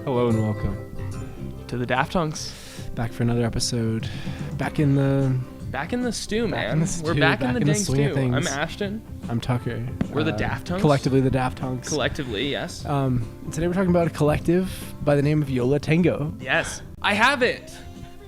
Hello and welcome to the Daft Hunks. back for another episode. Back in the stew, man. We're back back in the in the dang swing of stew. things. I'm Ashton. I'm Tucker. We're the Daft Hunks. Collectively the Daft Hunks. Collectively, yes. Today we're talking about a collective by the name of Yo La Tengo. Yes. I have it.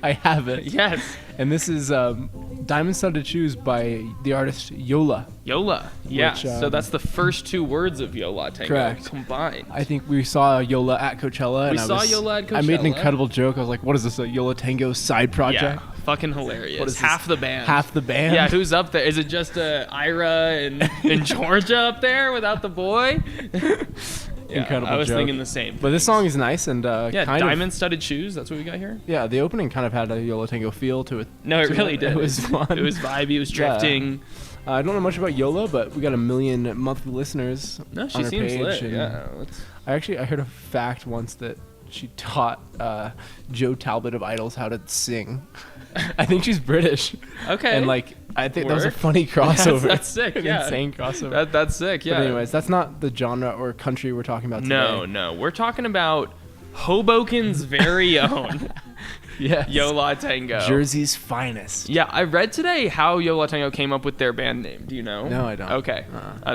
I have it. Yes. And this is Diamond Studded Shoes by the artist Yola. Yola. Yeah. Which, So that's the first two words of Yo La Tengo correct. combined. I think we saw Yola at Coachella. We saw Yola at Coachella. I made an incredible joke. I was like, what is this, a Yo La Tengo side project? Yeah. Fucking hilarious. What is half this? the band. Half the band? Yeah, who's up there? Is it just Ira and Georgia up there without the boy? Yeah, Incredible I was joke. thinking the same. But this song is nice and yeah, kind diamond studded shoes. That's what we got here. Yeah, the opening kind of had a Yo La Tengo feel to it. No, it really did. It was fun. It was vibey. It was drifting. Yeah. I don't know much about Yola, but we got 1 million monthly listeners. No, she on her seems page, lit. and Yeah. I heard a fact once that she taught Joe Talbot of Idols how to sing. I think she's British. Okay. And I think that was a Work. funny crossover. That's sick. An Yeah. insane crossover. That's sick. Yeah. But anyways, that's not the genre or country we're talking about today. No. We're talking about Hoboken's very own Yes. Yo La Tengo. Jersey's finest. Yeah, I read today how Yo La Tengo came up with their band name. Do you know? No, I don't. Okay.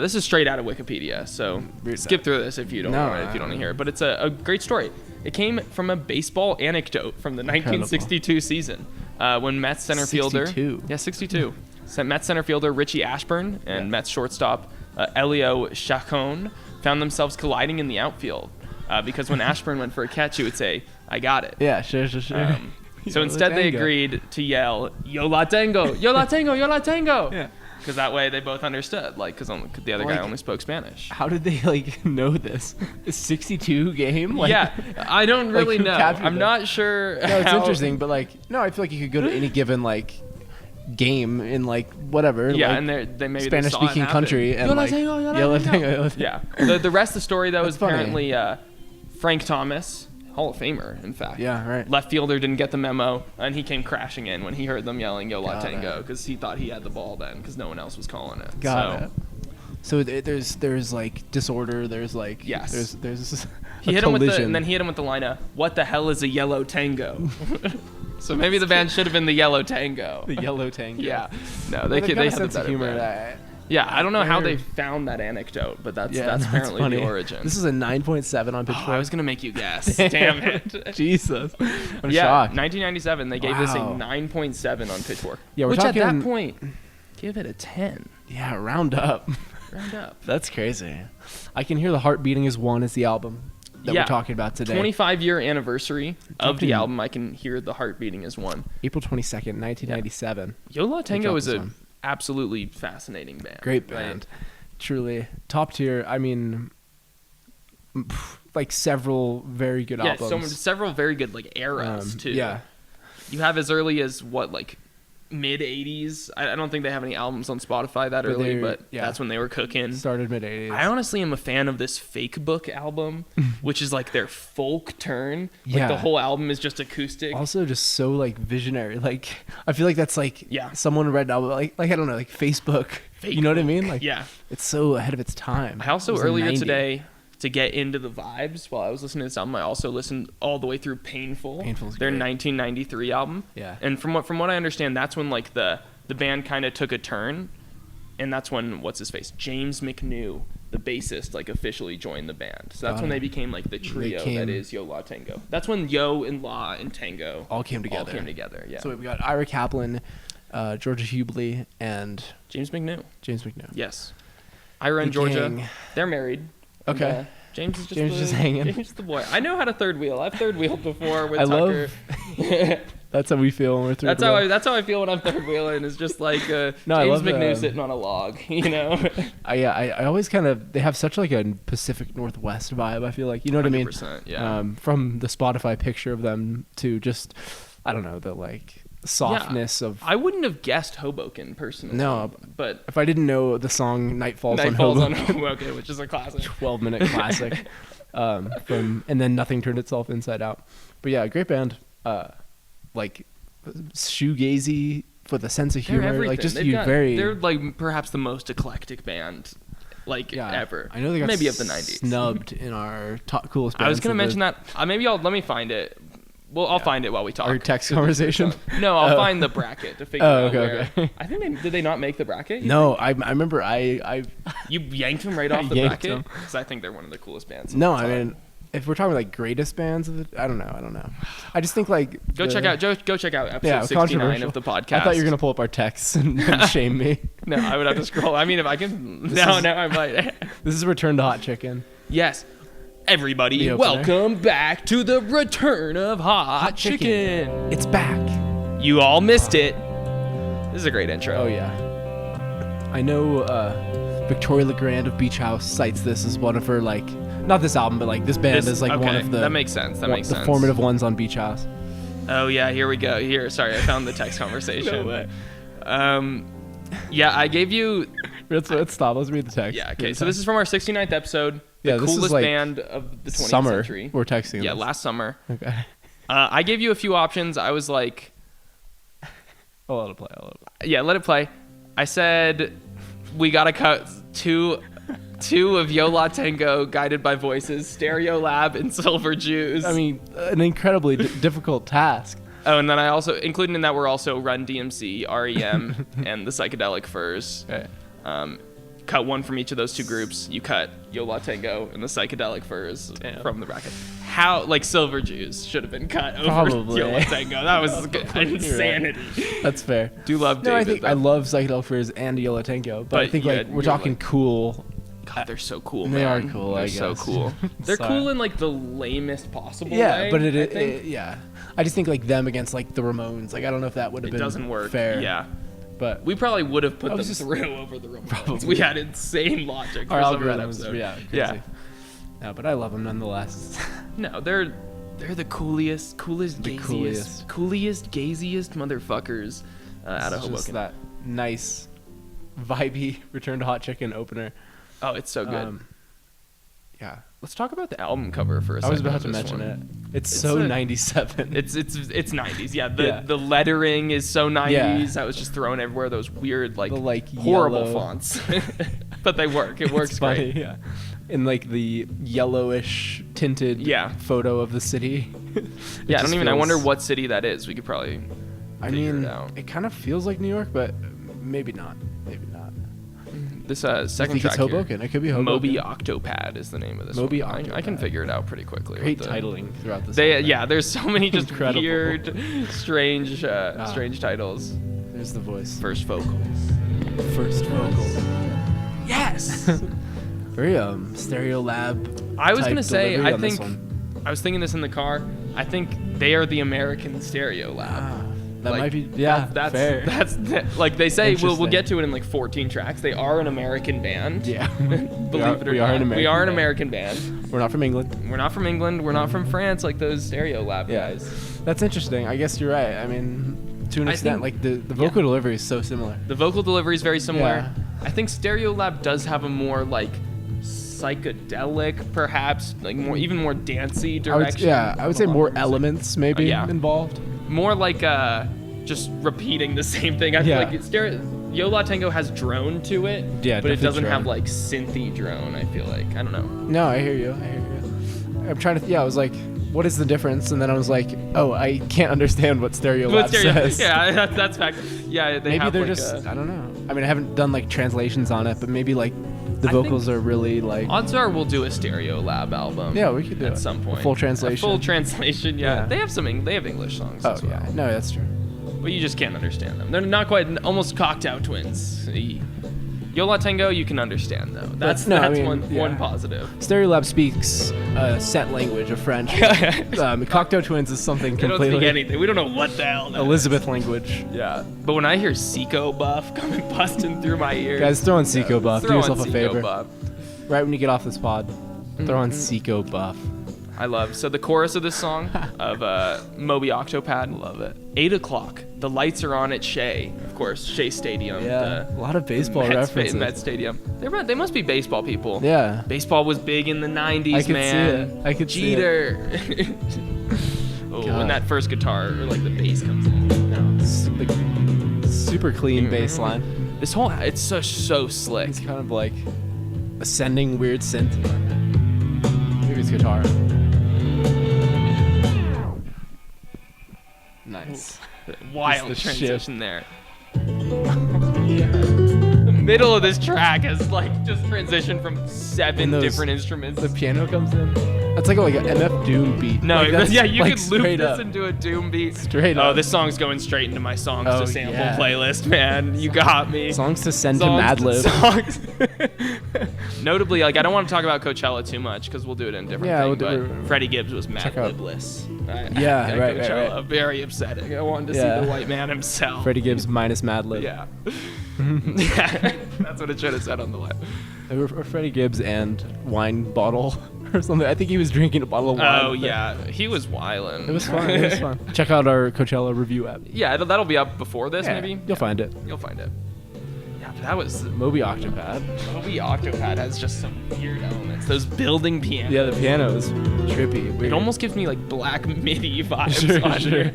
This is straight out of Wikipedia, so Read skip that. through this if you don't No, want to hear it. But it's a great story. It came from a baseball anecdote from the 1962 season when Mets center fielder. 62. Yeah, 62. Mets center fielder Richie Ashburn and Mets shortstop Elio Chacon found themselves colliding in the outfield because when Ashburn went for a catch, he would say, "I got it." Yeah, sure. So instead, they agreed to yell, "Yo La Tengo, Yo La Tengo, Yo La Tengo." Yeah. Because that way they both understood, because the other guy only spoke Spanish. How did they know this? A 62 game? Yeah, I don't really who know. captured I'm that? not sure. No, it's how- interesting, but no, I feel like you could go to any given game in whatever. Yeah, and they maybe Spanish they saw it speaking happen. country and Yo La Tengo, Yo La Yo La Tengo. Tengo, Yo La Tengo. Yeah, the rest of the story though is That's funny. apparently Frank Thomas, Hall of Famer, in fact. Yeah, right. Left fielder didn't get the memo, and he came crashing in when he heard them yelling "Yo La Got Tengo" it. because he thought he had the ball then because no one else was calling it. Got it. So there's disorder. There's Yes. There's He a hit him with collision. and then he hit him with the line of, "What the hell is a yellow tango?" So maybe the band should have been the Yellow Tango. the Yellow Tango. Yeah. No, Well, they they've got had a sense a of better humor. band. Yeah, I don't know how They're- they found that anecdote, but that's That's apparently funny. the origin. This is a 9.7 on Oh, Pitchfork. I was gonna make you guess. Damn it. Jesus. I'm Yeah, shocked. 1997. They gave this a Wow. 9.7 on Pitchfork. Yeah, we're which talking- at that point, give it a 10. Yeah, round up. Round up. That's crazy. I Can Hear the Heart Beating as One is the album that Yeah. we're talking about today. 25-year anniversary of the Talking- album. I Can Hear the Heart Beating as One. April 22nd, 1997. Yo La Tengo dropped is this a one. absolutely fascinating band. Great right? band. Truly. Top tier. I mean, several very good Yeah, albums. several very good eras too. Yeah. You have as early as mid 80s. I don't think they have any albums on Spotify that early, they're- but yeah. that's when they were cooking. Started mid 80s. I honestly am a fan of this Fake Book album, which is their folk turn. Yeah. The whole album is just acoustic. Also just so visionary. I feel like that's Yeah. someone read an album I don't know, Facebook. Fake You know what I Book. mean? Yeah. It's so ahead of its time. I also It was in earlier 90. today, to get into the vibes while I was listening to this album, I also listened all the way through Painful. Painful's their great. 1993 album. Yeah. And from what I understand, that's when the band kind of took a turn, and that's when what's his face, James McNew, the bassist, officially joined the band. So that's Got when it. they became the trio that is Yo La Tengo. That's when Yo and La and Tango all came together. Yeah. So we got Ira Kaplan, Georgia Hubley, and James McNew. James McNew. Yes. Ira and The Georgia, gang. they're married. And, Okay. James is just James just hanging. James is the boy. I know how to third wheel. I've third wheeled before with I Tucker. That's how we feel when we're through. That's how I feel when I'm third wheeling. It's just No, I James love, McNew sitting on a log, I always they have such a Pacific Northwest vibe. I feel you know what I mean. 100%, yeah. From the Spotify picture of them to just, I don't know, the softness of. I wouldn't have guessed Hoboken personally. No, but if I didn't know the song "Night Falls on Falls on Hoboken," Hoboken, which is a classic. 12-minute classic, and then Nothing Turned Itself Inside Out. But yeah, great band. Shoegazy with a sense of They're humor, everything. like just very. They're like perhaps the most eclectic band, like ever. I know they got maybe of the '90s. Snubbed in our top coolest bands. I was gonna mention that. Maybe let me find it. Well, I'll find it while we talk. Our text conversation. No, I'll find the bracket to figure out where. Okay. I think did they not make the bracket? No, I remember I You yanked them right off the yanked bracket them. because I think they're one of the coolest bands. No, I mean, if we're talking like greatest bands of I don't know. I just think like Go check out episode 69 of the podcast. I thought you were gonna pull up our texts and shame me. No, I would have to scroll. I mean, if I can. No, I might. This is Return to Hot Chicken. Yes. Everybody, welcome back to the return of Hot Chicken. It's back. You all missed it. This is a great intro. Oh yeah. I know Victoria Legrand of Beach House cites this as one of her like, not this album, but like this band is like one of the. That makes sense. The formative ones on Beach House. Oh yeah, here we go. Sorry, I found the text conversation. No way. Yeah, I gave you. Let's stop. Let's read the text. Yeah. Okay. So this is from our 69th episode. The this coolest is like band of the 20th summer. century. We're texting. Yeah, this. last summer. Okay. I gave you a few options. I was like, I'll let it play. Yeah, let it play. I said we gotta cut two of Yo La Tengo, Guided by Voices, Stereo Lab, and Silver Jews. I mean, an incredibly difficult task. Oh, and then I also, including in that, were also Run DMC, REM, and the Psychedelic Furs. Okay. Cut one from each of those two groups. You cut Yo La Tengo and the Psychedelic Furs from the bracket. How, like, Silver Jews should have been cut over Yo La Tango. That was insanity. Right. That's fair. Do love David. I love Psychedelic Furs and Yo La Tango, but I think like we're talking like, cool. God, they're so cool, man. They are cool, they're I guess. so cool. They're cool in like the lamest possible way. Yeah, but yeah. I just think like them against like the Ramones. Like I don't know if that would have been doesn't work. Fair. Yeah. But we probably would have put them through over the Ramones. Probably. We had insane logic for some of that episode. Yeah, crazy. No, but I love them nonetheless. No, they're the coolest, gaziest, gaziest motherfuckers out of Hoboken. Just that nice, vibey Return to Hot Chicken opener. Oh, it's so good. Yeah. Let's talk about the album cover for a second. I was about to mention it. It's so 97. It's 90s. Yeah. The lettering is so 90s. Yeah. That was just thrown everywhere. Those weird the, horrible yellow fonts. But they work. It works funny, great. Yeah. In like the yellowish tinted photo of the city. Yeah, I wonder what city that is. We could probably figure it out. It kind of feels like New York, but maybe not. Maybe not. This second track it's Hoboken. It could be Hoboken. Moby Octopad is the name of this Moby one. Octopad. I can figure it out pretty quickly. Great titling throughout this. There's so many just weird, strange titles. There's the voice. First vocals. Yes. Very Stereo Lab. I was gonna say, I was thinking this in the car. I think they are the American Stereo Lab. That might be, that's fair. That's like they say. We'll get to it in like 14 tracks. They are an American band. Yeah, believe it or not, we are an American band. We're not from England. We're not from England. We're not from France like those Stereo Lab guys. That's interesting. I guess you're right. I mean, to an extent, like the vocal delivery is so similar. The vocal delivery is very similar. I think Stereo Lab does have a more like psychedelic, perhaps like even more dancey direction. I would say more elements maybe involved. More like just repeating the same thing. I feel like Yo La Tengo has drone to it, but it doesn't have like synthy drone. I feel like I don't know. No, I hear you. I'm trying to. I was like, what is the difference? And then I was like, oh, I can't understand what Stereo Lab says. Yeah, that's fact. Yeah, maybe they're like just. I don't know. I mean, I haven't done like translations on it, but maybe like the vocals are really like. Odds are we'll do a Stereo Lab album. Yeah, we could do at some point. Full translation. A full translation. Yeah. They have they have English songs. Oh as well. Yeah, no, that's true. But you just can't understand them. They're not quite, almost cocked out twins. Yo La Tengo, you can understand though. That's one positive. Stereo Lab speaks set language of French. Cocteau Twins is something completely. They don't speak anything. We don't know what the hell that Elizabeth is. Language. Yeah. But when I hear Seco Buff coming busting through my ears. Guys, throw on Seco Buff. Do yourself a favor. Buff. Right when you get off this pod, throw on Seco Buff. I love. So the chorus of this song of Moby Octopad. Love it. 8 o'clock. The lights are on at Shea. Of course, Shea Stadium. Yeah. A lot of baseball references. Met Stadium. They must be baseball people. Yeah. Baseball was big in the 90s, man. I could see it. Jeter. When that first guitar or like the bass comes in. No, Super clean bass line. This whole, it's so slick. It's kind of like ascending weird synth. Maybe it's guitar. Nice. Wild transition there. The middle of this track is like just transitioned from 7 different instruments. The piano comes in. That's like an MF Doom beat. No, like yeah, you like could loop this into a Doom beat. Straight up. Oh, this song's going straight into my songs to sample playlist, man. You got me. Songs to send to Madlib. Notably, like I don't want to talk about Coachella too much because we'll do it in a different thing. But Freddie Gibbs was Madlib-less. Right. Very upsetting. I wanted to see the white man himself. Freddie Gibbs minus Madlib. Yeah. That's what it should have said on the left. Or Freddie Gibbs and wine bottle or something. I think he was drinking a bottle of wine. Oh yeah, he was wildin'. It was fun. Check out our Coachella review app. Yeah, that'll be up before this, maybe. You'll find it. You'll find it. Yeah, but that was Moby Octopad. Moby Octopad has just some weird elements. Those building pianos. Yeah, the piano is trippy. Weird. It almost gives me like Black Midi vibes. Sure.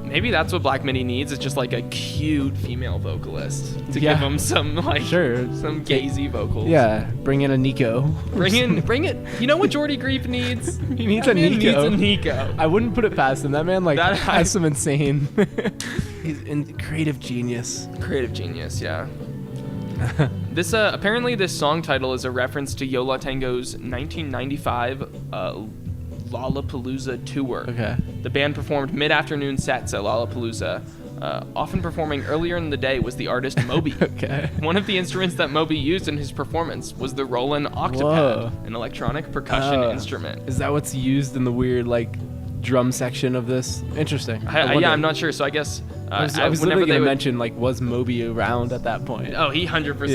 Maybe that's what Black Midi needs. It's just like a cute female vocalist to give him some some gazy vocals. Yeah, bring in a Nico. Bring it. You know what Jordy Grief needs? He needs a Nico. Needs a Nico. I wouldn't put it past him. That man has some insane. He's in creative genius. Creative genius, yeah. This apparently this song title is a reference to Yo La Tengo's 1995 Lollapalooza tour. Okay. The band performed mid-afternoon sets at Lollapalooza. Often performing earlier in the day was the artist Moby. Okay. One of the instruments that Moby used in his performance was the Roland Octopad, an electronic percussion instrument. Is that what's used in the weird drum section of this? Interesting. Yeah, I'm not sure. So I guess I was literally going to mention was Moby around at that point? Oh, he 100% was.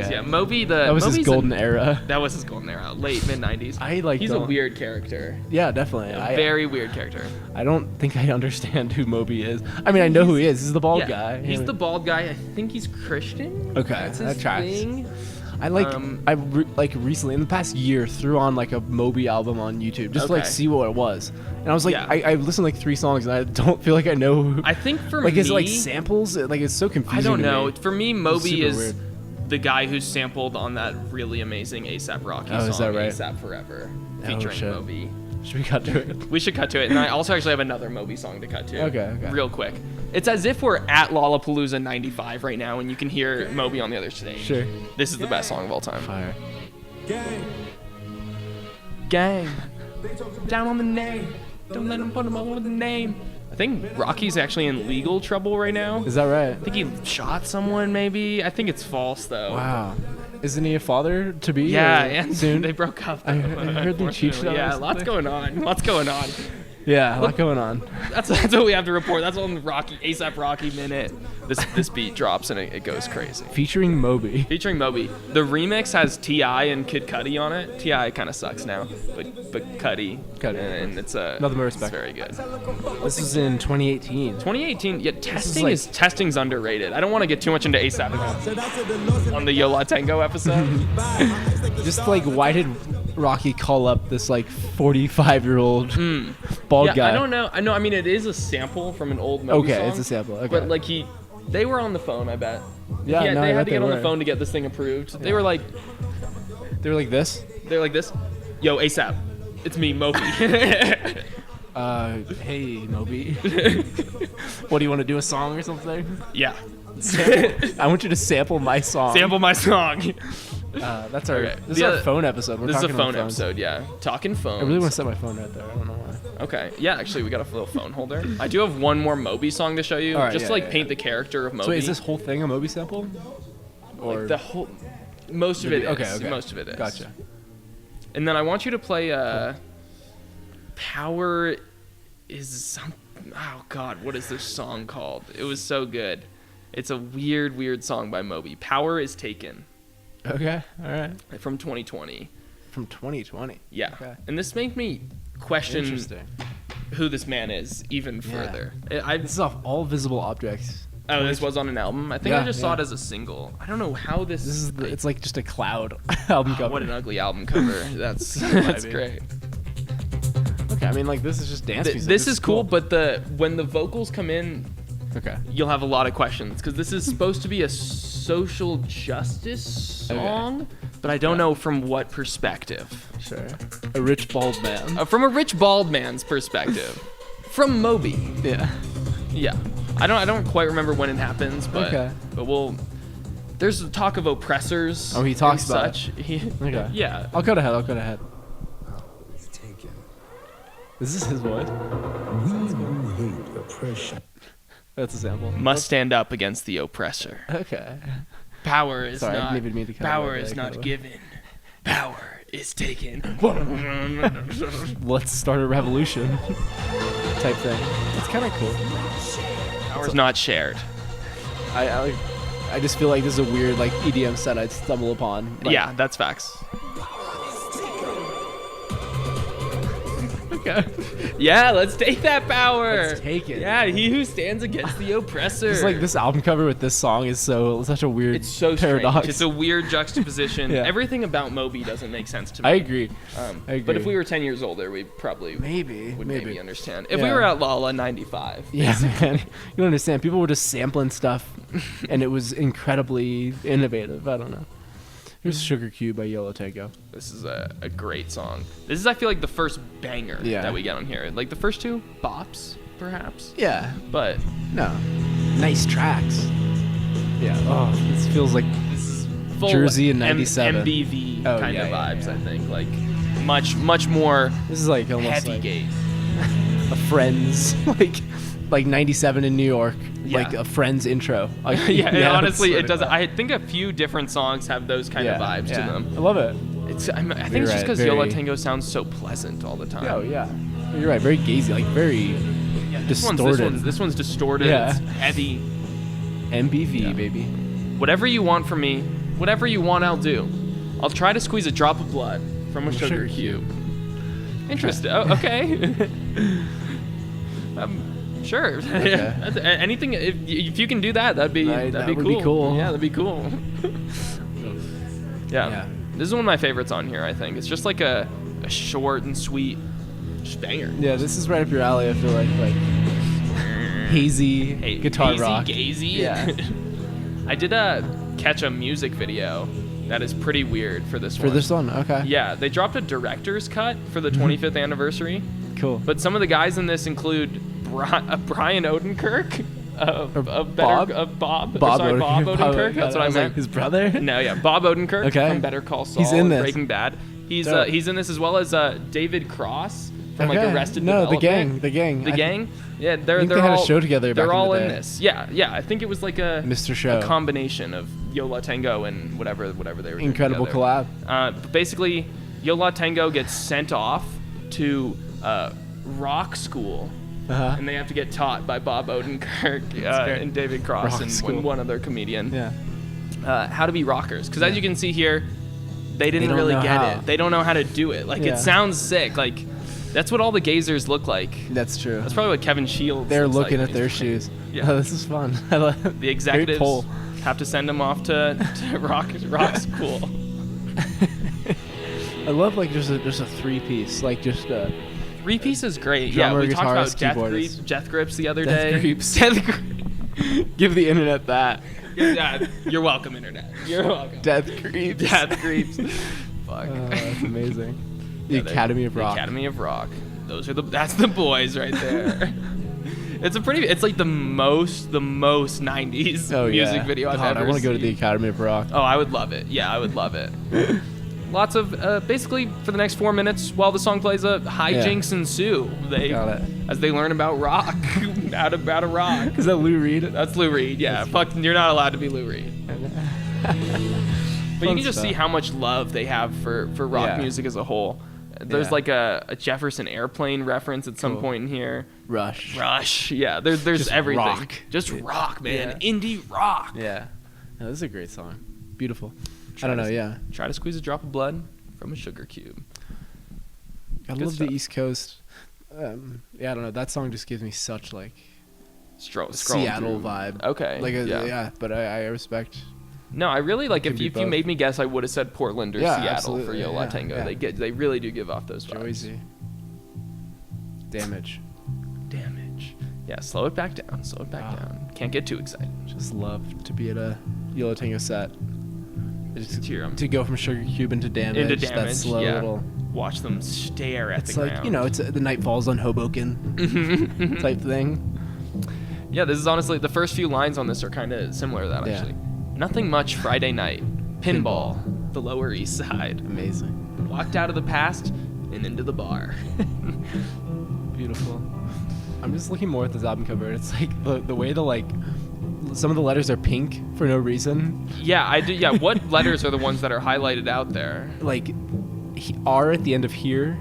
Yeah, Moby. That was his golden era. That was his golden era. Late mid 90s. He's a weird character. Yeah, definitely. A very weird character. I don't think I understand who Moby is. I mean, I know who he is. He's the bald guy. He's the bald guy. I think he's Christian. Okay, that's his that tracks. thing. I recently in the past year threw on a Moby album on YouTube just to see what it was, and I was I listened to 3 songs and I don't feel like I know who. I think for me, is it samples? It's so confusing. I don't know. For me, Moby is weird. The guy who sampled on that really amazing A$AP Rocky song, is that right? A$AP Forever, featuring Moby. Should we cut to it? We should cut to it, and I also actually have another Moby song to cut to. Okay. Real quick. It's as if we're at Lollapalooza 95 right now, and you can hear Moby on the other stage. Sure. This is the best song of all time. Fire. Gang. Down on the name. Don't let them put them over the name. I think Rocky's actually in legal trouble right now. Is that right? I think he shot someone, maybe. I think it's false, though. Wow. Isn't he a father to be? Yeah, and soon they broke up. I heard they cheated on Yeah, lots going on. Yeah, a lot going on. That's what we have to report. That's on the A$AP Rocky minute. This beat drops and it goes crazy. Featuring Moby. The remix has T.I. and Kid Cudi on it. T.I. kind of sucks now, but Cudi. And it's nothing but respect. It's very good. This is in 2018. 2018. Yeah, testing's underrated. I don't want to get too much into A$AP on the Yo La Tengo episode. Just why did Rocky call up this 45-year-old bald guy? I don't know. I mean, it is a sample from an old Moby song. Okay, it's a sample. Okay. But they were on the phone, I bet. Yeah, they had to get on the phone to get this thing approved. Yeah. They were like this. They're like this. Yo, A$AP, it's me, Moby. Hey, Moby. What do you want to do? A song or something? Yeah. I want you to sample my song. That's our. This is our phone episode. This is a phone episode. Yeah, talking phones. I really want to set my phone right there. I don't know why. Okay. Yeah, actually, we got a little phone holder. I do have one more Moby song to show you, just to paint the character of Moby. So is this whole thing a Moby sample? Or the whole? Most of it is. Okay. Most of it is. Gotcha. And then I want you to play. Power is some. Oh God, what is this song called? It was so good. It's a weird song by Moby. Power is Taken. Okay, all right. From 2020. From 2020. Yeah. Okay. And this made me question who this man is even further. This is off All Visible Objects. Oh, this was on an album? I think I just saw it as a single. I don't know how this is. It's just a cloud album cover. What an ugly album cover. That's great. Okay, I mean, this is just dance music. This is cool, but when the vocals come in, Okay. you'll have a lot of questions because this is supposed to be a social justice song, but I don't know from what perspective. Sure. A rich bald man. From a rich bald man's perspective. From Moby. Yeah. Yeah. I don't quite remember when it happens, but there's talk of oppressors. Oh, he talks about such. Okay. Yeah. I'll cut ahead. Is this his voice? We hate oppression. That's a sample. Must stand up against the oppressor. Okay. Power is Sorry, I not. didn't even mean to cut Power it, is not kinda. given. Power is taken. Let's start a revolution. Type thing. It's kind of cool. Power is not shared. I just feel like this is a weird like EDM set I'd stumble upon. Like, Yeah, that's facts. Okay. Yeah, let's take that power. Let's take it. Yeah, he who stands against the oppressor. Just like this album cover with this song is such a weird It's so paradox. strange. It's a weird juxtaposition. Yeah. Everything about Moby doesn't make sense to me. I agree. I agree. But if we were 10 years older, we probably would maybe understand. If we were at Lala 95. Yeah, man. You don't understand. People were just sampling stuff, and it was incredibly innovative. I don't know. Here's Sugar Cube by Yo La Tengo. This is a great song. This is, I feel like, the first banger that we get on here. Like the first two bops, perhaps. Yeah. But No. Nice tracks. Yeah. Oh, this feels like this is full Jersey in '97. MBV Oh, kind of yeah, vibes, yeah. I think. Like much more this is like almost heavy like gate. a Friends like '97 in New York, Yeah. like a Friends intro. Yeah, honestly, that's it does. what I think a few different songs have those kind of vibes to them. I love it. I think it's You're just right, because Yo La very- Tango sounds so pleasant all the time. Oh yeah, you're right. Very gazy, like very distorted. This one's distorted. Yeah. It's heavy. MBV baby. Whatever you want from me, whatever you want, I'll do. I'll try to squeeze a drop of blood from a sugar cube. Interesting. Oh, okay. Sure. Okay. Anything. If you can do that, that'd be Right, that'd that be would cool. be cool. Yeah, that'd be cool. Yeah. Yeah. This is one of my favorites on here. I think it's just like a short and sweet just banger. Yeah, this is right up your alley. I feel like hazy guitar hazy, rock. Gazy. Yeah. I did catch a music video that is pretty weird for this one. For this one, okay. Yeah, they dropped a director's cut for the 25th anniversary. Cool. But some of the guys in this include Brian Odenkirk of Bob? Bob Odenkirk. Odenkirk. That's what I meant. His brother? No, yeah, Bob Odenkirk Okay. from Better Call Saul. He's in and this. Breaking Bad. He's Dope. in this as well as David Cross from like Okay. Arrested No, Development. the gang. The gang. Yeah, they're think they're they had a all show together They're back in all the in day. this. Yeah. I think it was like a Mr. Show. a combination of Yo La Tango and whatever they were doing Incredible together. collab. But basically, Yo La Tango gets sent off to rock school. Uh-huh. And they have to get taught by Bob Odenkirk and David Cross Rock and school. one other comedian Yeah. how to be rockers. Because as you can see here, they didn't don't really know get how. it. They don't know how to do it. Like Yeah. it sounds sick. Like that's what all the gazers look like. That's true. That's probably what Kevin Shields. They're looks like looking when at their he's playing. shoes. Yeah. Oh, this is fun. I love The Great executives poll. have to send them off to rock school. I love like just a three-piece, like just Three-piece is great. Drummer, Yeah, we talked about guitarist, keyboardist. Death Grips the other Death day. Creeps. Death Grips. give the internet that. Yeah, you're welcome, internet. You're welcome. Death creeps. Death Creeps. Fuck. That's amazing. The Yeah, Academy of Rock. The Academy of Rock. That's the boys right there. It's like the most 90s music video I've ever I want to go to the seen. Academy of Rock. Oh, I would love it. Yeah, I would love it. Lots of basically for the next 4 minutes while the song plays, hijinks ensue. Got it. As they learn about rock, how to rock. Is that Lou Reed? That's Lou Reed. Yeah, fuck, you're not allowed to be Lou Reed. But you can just see how much love they have for rock Yeah. music as a whole. There's Yeah. like a Jefferson Airplane reference at some Cool. point in here. Rush. Yeah. There's Just everything. rock. Just rock, man. Indie rock. Yeah. No, this is a great song. Beautiful. I don't know. Yeah. Try to squeeze a drop of blood from a sugar cube. I Good love stuff. the East Coast. Yeah, I don't know. That song just gives me such like Scrolling Seattle through. vibe. Okay. Like yeah. yeah, but I respect. No, I really like Could if be you both. made me guess, I would have said Portland or Yeah, Seattle absolutely, for Yo La yeah, Tengo. yeah. They really do give off those vibes. Joyzy. Damage. Yeah, slow it back down. Slow it back down. Can't get too excited. Just love to be at a Yo La Tengo set. To go from Sugar Cube into Damage. That slow little. Watch them stare at the ground. It's like, it's the night falls on Hoboken type thing. Yeah, this is honestly, the first few lines on this are kind of similar to that, actually. Nothing much Friday night. Pinball. The Lower East Side. Amazing. Walked out of the past and into the bar. Beautiful. I'm just looking more at this album cover. It's like the way some of the letters are pink for no reason. Yeah, I do. Yeah, what letters are the ones that are highlighted out there? Like R at the end of here.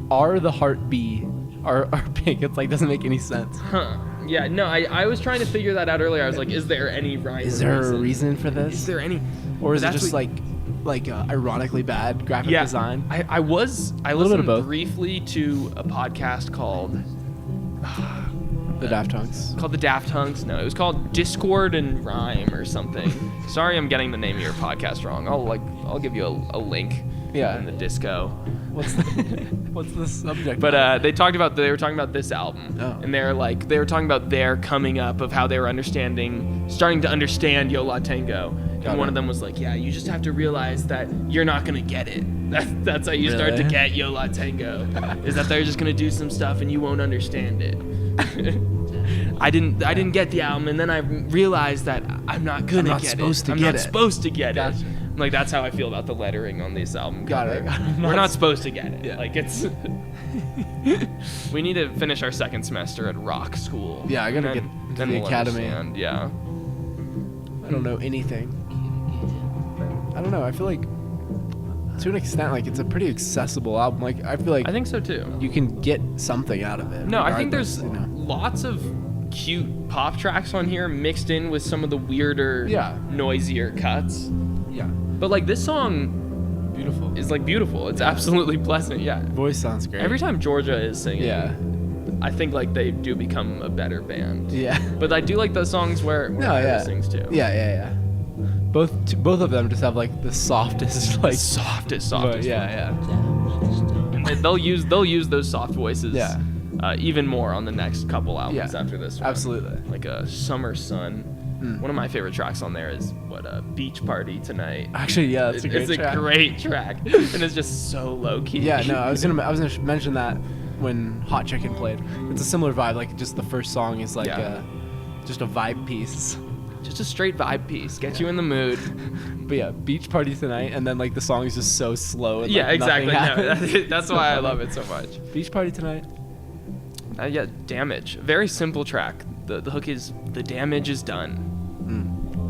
R, the heart, B are pink. It's like doesn't make any sense. Huh. Yeah, no, I was trying to figure that out earlier. I was like, is there any rhyme? Is there a reason for this? Is there any? Or is it just like ironically bad graphic design? I listened briefly to a podcast called The Daft Hunks. Called The Daft Hunks. No, it was called Discord and Rhyme or something. Sorry, I'm getting the name of your podcast wrong. I'll give you a link. Yeah. In the disco. What's the subject? But they were talking about this album, and they were talking about their coming up of how they were starting to understand Yo La Tengo. And one of them was like, yeah, you just have to realize that you're not gonna get it. That's how you start to get Yo La Tengo, is that they're just gonna do some stuff and you won't understand it. I didn't get the album, and then I realized that I'm not gonna get it. I'm not supposed to get it. Like, that's how I feel about the lettering on this album. Got it. We're not supposed to get it. Yeah. Like, it's... We need to finish our second semester at rock school. Yeah, I gotta get to the academy. Understand. Yeah. I don't know anything. I don't know. I feel like, to an extent, like, it's a pretty accessible album. Like, I feel like... I think so, too. You can get something out of it. No, I think there's lots of cute pop tracks on here mixed in with some of the weirder, noisier cuts. Yeah. But, like, this song beautiful. Is, like, beautiful. It's absolutely pleasant, Voice sounds great. Every time Georgia is singing, I think, like, they do become a better band. Yeah. But I do like those songs where Ira sings, too. Yeah. Both of them just have, like, the softest, like... Softest. Yeah. And they'll use those soft voices even more on the next couple albums after this one. Absolutely. Like a Summer Sun. One of my favorite tracks on there is Beach Party Tonight. Actually, yeah, it's a great track. It's a great track, and it's just so low key. Yeah, no, I was gonna mention that when Hot Chicken played. It's a similar vibe. Like, just the first song is like just a vibe piece. Just a straight vibe piece, get you in the mood. But yeah, Beach Party Tonight, and then like the song is just so slow. And, like, exactly. No, that's why I love it so much. Beach Party Tonight. Damage. Very simple track. The hook is, the damage is done.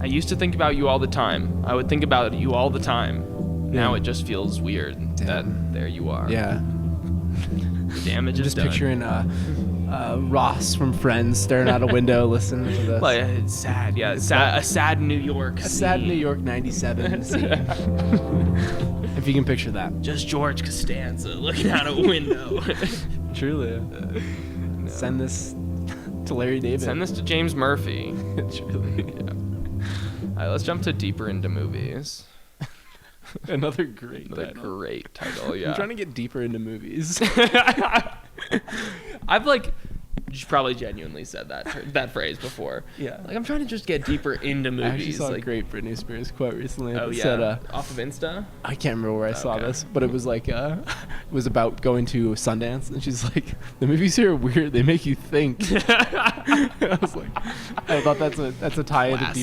I used to think about you all the time. I would think about you all the time. Now it just feels weird that there you are. Yeah. The damage is done. Just picturing Ross from Friends staring out a window listening to this. Like, it's sad. Yeah, a sad New York scene. Sad New York 97 scene. If you can picture that. Just George Costanza looking out a window. Truly. No. Send this to Larry David. Send this to James Murphy. Truly. Yeah. All right, let's jump to Deeper Into Movies. Another great title, yeah. I'm trying to get deeper into movies. I've you probably genuinely said that phrase before. Yeah. Like, I'm trying to just get deeper into movies. I actually saw a great Britney Spears quote recently. Said, off of Insta? I can't remember where I saw this, but it was like, it was about going to Sundance, and she's like, the movies here are weird. They make you think. I was like, I thought that's a tie into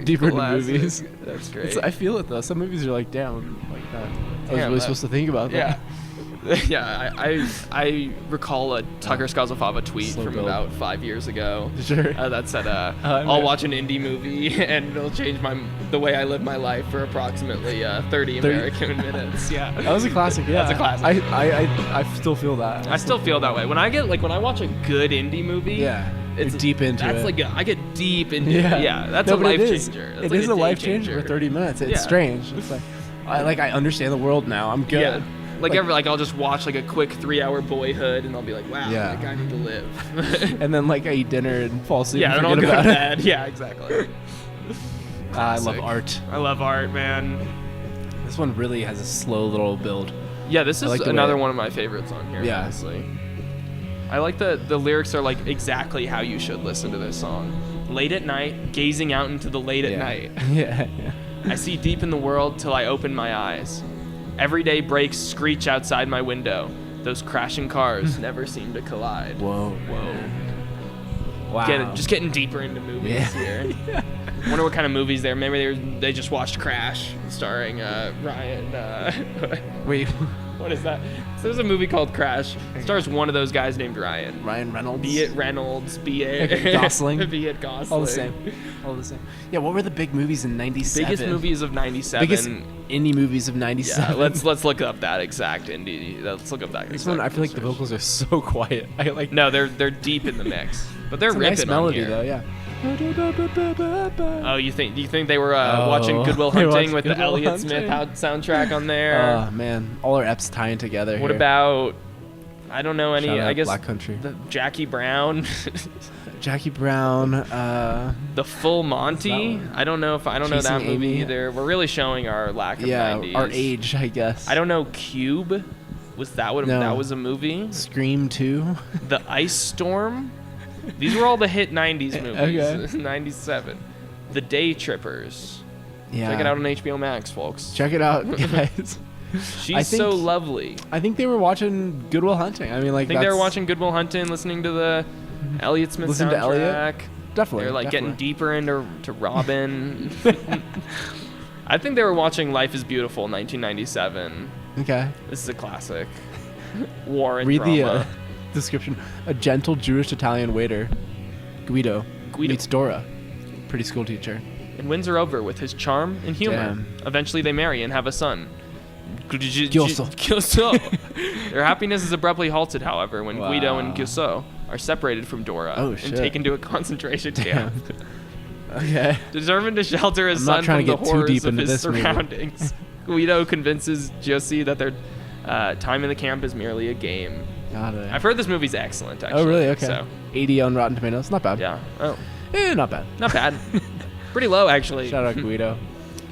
deeper into movies. That's great. I feel it though. Some movies are like, damn, like that. I was really supposed to think about that. Yeah, I recall a Tucker Skazafava tweet from about 5 years ago. Sure. That said, I'll watch an indie movie and it'll change the way I live my life for approximately 30 American minutes. Yeah. That was a classic. Yeah. That's a classic. I still feel that. I still feel that way. When I watch a good indie movie. Yeah. It's deep into it. That's like I get deep into it. Yeah. That's a life changer. It is a life changer for 30 minutes. It's strange. It's like I understand the world now. I'm good. Yeah. I'll just watch like a quick 3-hour Boyhood and I'll be like, wow, I need to live. And then I eat dinner and fall asleep. Yeah, and I'll go to bed. Yeah, exactly. I love art. I love art, man. This one really has a slow little build. Yeah, this is another one of my favorites on here. Yeah. Honestly. I like the lyrics are like exactly how you should listen to this song. Late at night, gazing out into the late at night. Yeah. I see deep in the world till I open my eyes. Everyday brakes screech outside my window. Those crashing cars never seem to collide. Whoa. Wow. Just getting deeper into movies here. Wonder what kind of movies they're. Maybe they just watched Crash, starring Ryan. Wait. What is that? So there's a movie called Crash. It stars one of those guys named Ryan. Ryan Reynolds. Be it Reynolds, be it Gosling. be it Gosling. All the same. Yeah, what were the big movies in 97? Biggest movies of 97. Biggest indie movies of 97. Yeah, let's look up that exact indie. Let's look up that. This one, I feel like the vocals are so quiet. No, they're deep in the mix, but they're it's a ripping nice melody on here. though. Yeah. Oh, you think they were watching Good Will they Hunting watched with Good the Will Elliott Hunting. Smith soundtrack on there? Oh man, all our eps tying together. What here. about? I don't know any. Shout out I guess Black Country. the Jackie Brown, Jackie Brown. the Full Monty. one? I don't know that Chasing movie Amy. either. We're really showing our lack of Yeah, 90s. our age, I guess. I don't know. Cube. Was that what No. that was a movie? Scream 2. The Ice Storm. These were all the hit 90s movies. Okay. 97. The Day Trippers. Yeah. Check it out on HBO Max, folks. Check it out, guys. She's I think- so lovely. I think they were watching Good Will Hunting. I mean, like, I think they were that's- watching Good Will Hunting, listening to the Elliott Smith Listen to soundtrack. Elliott? Definitely. They're like getting definitely. deeper into Robin. I think they were watching Life is Beautiful 1997. Okay. This is a classic. War and Read drama. the description. A gentle Jewish Italian waiter, Guido, meets Dora, pretty school teacher. And wins her over with his charm and humor. Damn. Eventually they marry and have a son. Gyoso. Gyoso. Their happiness is abruptly halted, however, when Wow. Guido and Gyoso are separated from Dora Oh, shit. and taken to a concentration camp. Okay. Determined to shelter his I'm not son trying from to the get too horrors deep of into his this movie. surroundings, Guido convinces Josie that their time in the camp is merely a game. Got it. I've heard this movie's excellent, actually. Oh, really? Okay. So, 80 on Rotten Tomatoes. Not bad. yeah. Oh, Not bad. not bad. Pretty low, actually. Shout out Guido.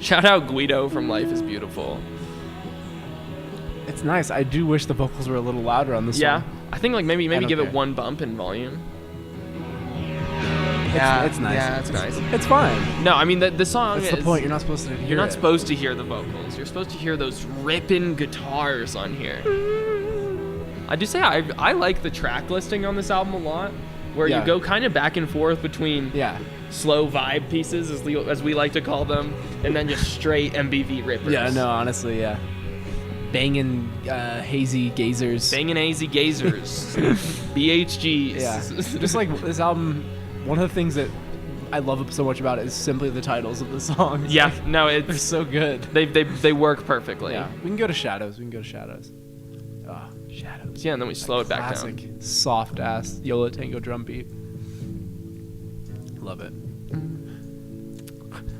Shout out Guido from Life is Beautiful. It's nice. I do wish the vocals were a little louder on this Yeah. one. I think like maybe don't give it care. one bump in volume. It's nice. Yeah, it's nice. It's fine. No, I mean the song That's is the point. You're not supposed to hear you're not it. supposed to hear the vocals. You're supposed to hear those ripping guitars on here. I do say I like the track listing on this album a lot, where Yeah. you go kind of back and forth between Yeah. slow vibe pieces, as we like to call them, and then just straight MBV rippers. Yeah, no, honestly, yeah. Banging hazy gazers. Banging AZ Gazers, BHGs. Yeah. Just like this album, one of the things that I love so much about it is simply the titles of the songs. Yeah, Like, no, they're it's so good. they work perfectly. Yeah. We can go to Shadows. Oh, Shadows. Yeah, and then we slow it back classic, down. soft ass Yo La Tengo drum beat. Love it.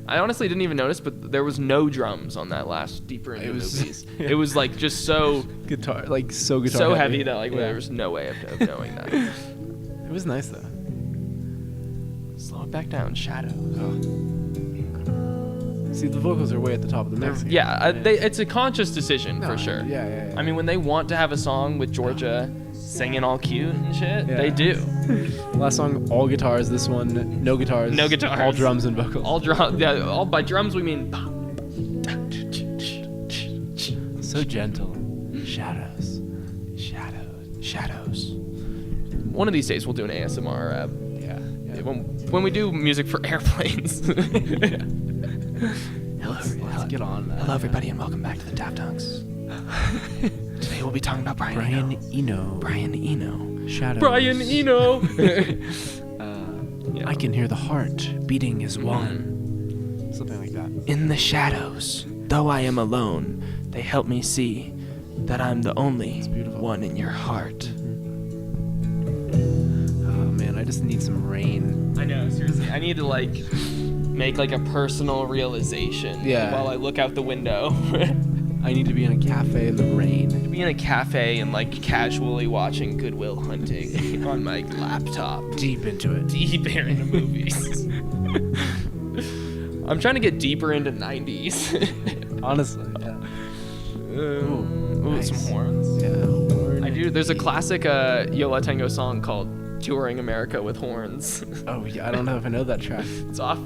I honestly didn't even notice, but there was no drums on that last Deeper into It was- Movies. It was like just so Guitar, like so guitar. so heavy that like Yeah. there was no way of knowing that. It was nice though. Slow it back down, Shadows. See, the vocals are way at the top of the mix. here. Yeah, it's a conscious decision No, for sure. Yeah. I mean, when they want to have a song with Georgia singing all cute and shit, Yeah. they do. Last song, all guitars. This one, no guitars. No guitars. All drums and vocals. All drum, yeah, all by drums we mean. So gentle. Shadows. Shadows. One of these days we'll do an ASMR. Yeah. When we do music for airplanes. Let's get on that. Hello, everybody, and welcome back to the Daft Hunks. Today we'll be talking about Brian Eno. Brian Eno. Shadows. Brian Eno. I can hear the heart beating as one. Something like that. In the shadows, though I am alone, they help me see that I'm the only beautiful. one in your heart. Oh man, I just need some rain. I know, seriously. I need to make a personal realization Yeah. while I look out the window. I need to be in a cafe in the rain. Be in a cafe and casually watching Good Will Hunting on my laptop. Deep into it. Deeper into movies. I'm trying to get deeper into 90s. Honestly, yeah. Ooh, nice. some horns. Yeah. I do. There's a classic Yo La Tengo song called "Touring America with Horns." Oh yeah, I don't know if I know that track. It's off.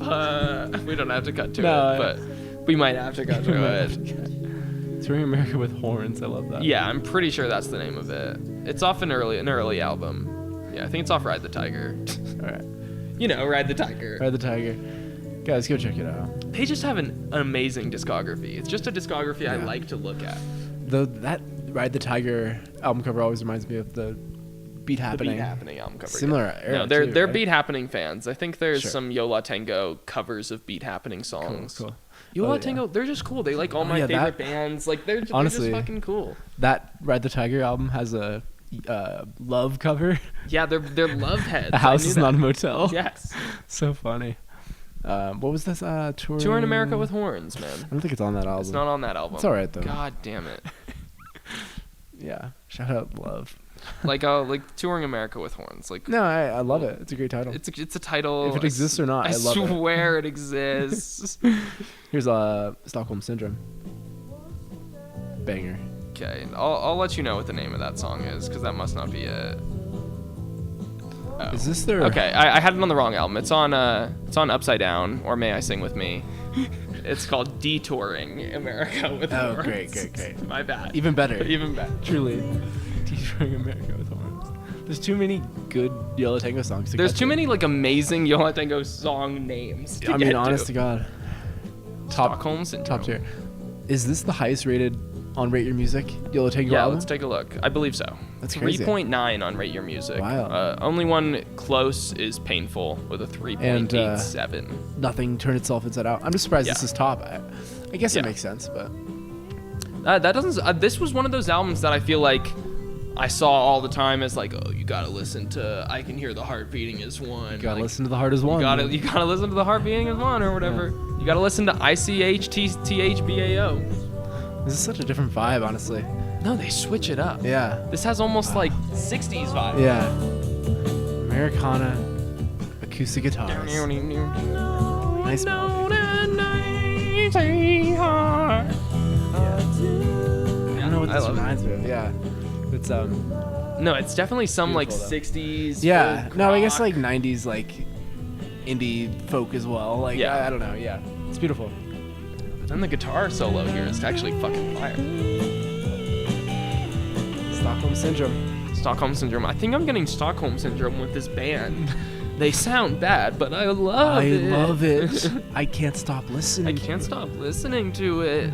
We don't have to cut to No, it, but we might have to cut to it. Touring America with Horns. I love that. Yeah, I'm pretty sure that's the name of it. It's off an early album. Yeah, I think it's off Ride the Tiger. All right. You know, Ride the Tiger. Ride the Tiger. Guys, go check it out. They just have an amazing discography. It's just a discography I like to look at. Though that Ride the Tiger album cover always reminds me of the Beat Happening. The Beat Happening album cover. Similar era. No, they're too, right? Beat Happening fans. I think there's Sure. some Yo La Tengo covers of Beat Happening songs. Cool. Yo La yeah. Tengo, they're just cool. They like all my yeah, favorite that- bands. Like they're Honestly, just fucking cool. That Ride the Tiger album has a love cover. Yeah, they're love heads. A house I knew is that. not a motel. Yes. So funny. What was this? Touring America with Horns, man. I don't think it's on that album. It's not on that album. It's alright though. God damn it. Yeah. Shout out Love. like Touring America with Horns. Like No, I love it. It's a great title. it's a title. If it exists or not, I love it. swear it exists. Here's Stockholm Syndrome. Banger. Okay, I'll let you know what the name of that song is, because that must not be it. Oh. Is this their? Okay, I had it on the wrong album. It's on Upside Down, or May I Sing With Me. It's called Detouring America with Oh, Horns. great. My bad. Even better. Even better. Truly. Detouring America with Horns. There's too many good Yo La Tengo songs to There's get too to. many like amazing Yo La Tengo song names. I mean, honest to God. Stockholm Syndrome. Top tier. Is this the highest rated on Rate Your Music Yo La Tengo Yeah, album? let's take a look. I believe so. That's crazy. 3.9 on Rate Your Music. Wow. Only one close is Painful with a 3.87. Nothing Turned Itself Inside Out. I'm just surprised Yeah. this is top. I guess Yeah. it makes sense, but That doesn't. This was one of those albums that I feel like I saw all the time as like, oh, you gotta listen to I Can Hear the Heart Beating as one. you gotta Like, listen to The Heart Is One. You gotta listen to the heart beating as one or whatever. You gotta listen to ICHTHBAO. This is such a different vibe, honestly. No, they switch it up. Yeah. This has almost like 60s vibe. Yeah. Americana, acoustic guitars. Nice melody. I don't know what I this love it. reminds me of. Yeah. It's No, it's definitely some like Beautiful, though. 60s. yeah. folk No, I guess rock. like 90s like indie folk as well. Like Yeah. I don't know. Yeah. It's beautiful. And the guitar solo here is actually fucking fire. Stockholm Syndrome. Stockholm Syndrome. I think I'm getting Stockholm Syndrome with this band. They sound bad, but I love it. I love it. I can't stop I listening. can't stop listening to it.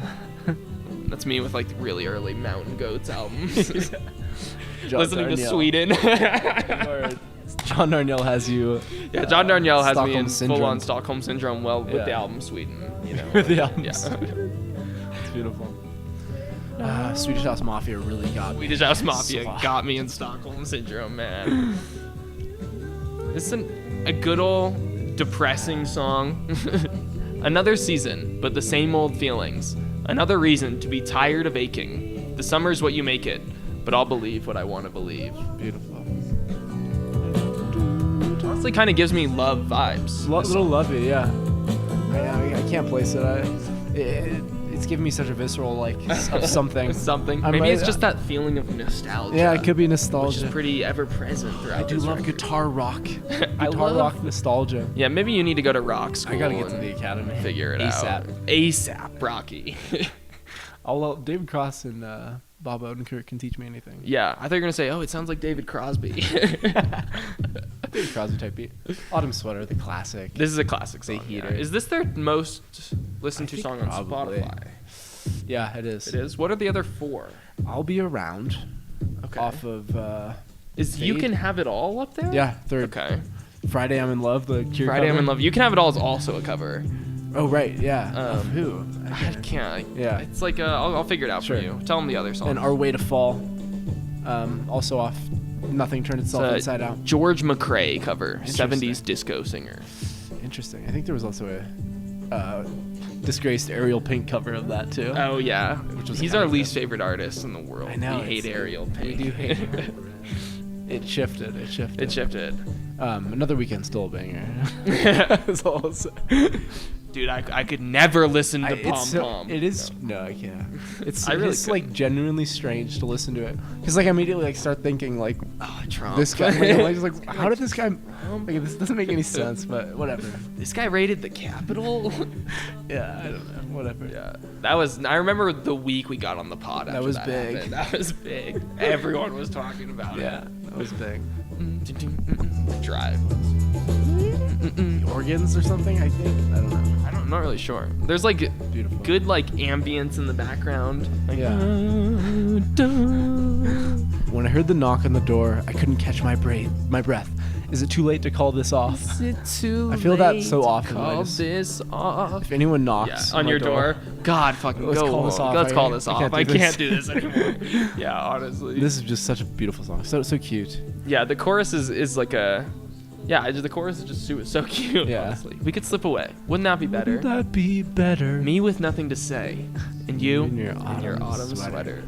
That's me with like really early Mountain Goats albums. John Listening to Darnielle. Sweden. John Darnielle has you. Yeah, John Darnielle has me Stockholm in Syndrome. full-on Stockholm Syndrome. Well, with Yeah. the album Sweden, you know. With the album Yeah. It's beautiful. Swedish House Mafia really got me. Swedish House Mafia So- got me in Stockholm Syndrome, man. This is a good old depressing song. Another season, but the same old feelings. Another reason to be tired of aching. The summer's what you make it, but I'll believe what I want to believe. Beautiful. Honestly, kind of gives me love vibes. Little lovey, yeah. I can't place it. It's giving me such a visceral like of something. Something. I'm Maybe right- it's just that feeling of nostalgia. Yeah, it could be Which nostalgia. is pretty ever present throughout. I do this love record. guitar rock. I Guitar love- rock nostalgia. Yeah, maybe you need to go to rock school. I gotta get to and the academy. figure it ASAP. out. ASAP, Rocky. David Cross and Bob Odenkirk can teach me anything. Yeah, I thought you were gonna say, oh, it sounds like David Crosby. David Crosby type beat. Autumn Sweater, the classic. This is a classic song. heater. Yeah. Is this their most listened to think song on probably. Spotify? Yeah, it is. It is. What are the other four? I'll Be Around. Okay. Off of Is You Fade? Can Have It All up there? yeah, third. Okay. Friday I'm in Love, the Cure Friday I'm cover. in Love. You Can Have It All is also a cover. Oh right, yeah. Of who? I can't. Yeah. It's like I'll figure it out Sure. for you. Tell them the other songs. And Our Way to Fall. Also off Nothing Turned Itself It's a Inside Out. George McRae cover, Interesting. 70s disco singer. Interesting. I think there was also a disgraced Ariel Pink cover of that too. Oh yeah, was he's kind our of least good. favorite artist in the world. I know, We hate it's- Ariel Pink. We do hate it. It shifted. It shifted. Another Weekend still a banger. That's all I'll say. Dude, I could never listen to Pom Pom. It is no, I can't. It's I really it's like genuinely strange to listen to it because like I immediately like start thinking like, Oh, Trump. this guy. Like, how did this guy? Like, this doesn't make any sense, but whatever. This guy raided the Capitol. Yeah, I don't know. Whatever. Yeah, that was. I remember the week we got on the pod. After was that big. happened. That was big. Everyone was talking about Yeah, that was big. it. Drive. Organs or something, I think. I don't know. I'm not really sure. There's like Beautiful. good like ambience in the background. Like, Yeah. When I heard the knock on the door, I couldn't catch my breath. Is it too late to call this off? Is it too I feel that so late to often, I Call just- this off. If anyone knocks On my your door. God, fucking Let's go. call this off. Let's call I this can't off. do I this. can't do this anymore. Yeah, honestly. This is just such a beautiful song. So cute. Yeah, the chorus is like a. Yeah, the chorus is just so cute. Yeah. Honestly, we could slip away. Wouldn't that be better? Wouldn't that be better? Me with nothing to say, and you In your in your autumn autumn sweater. sweater.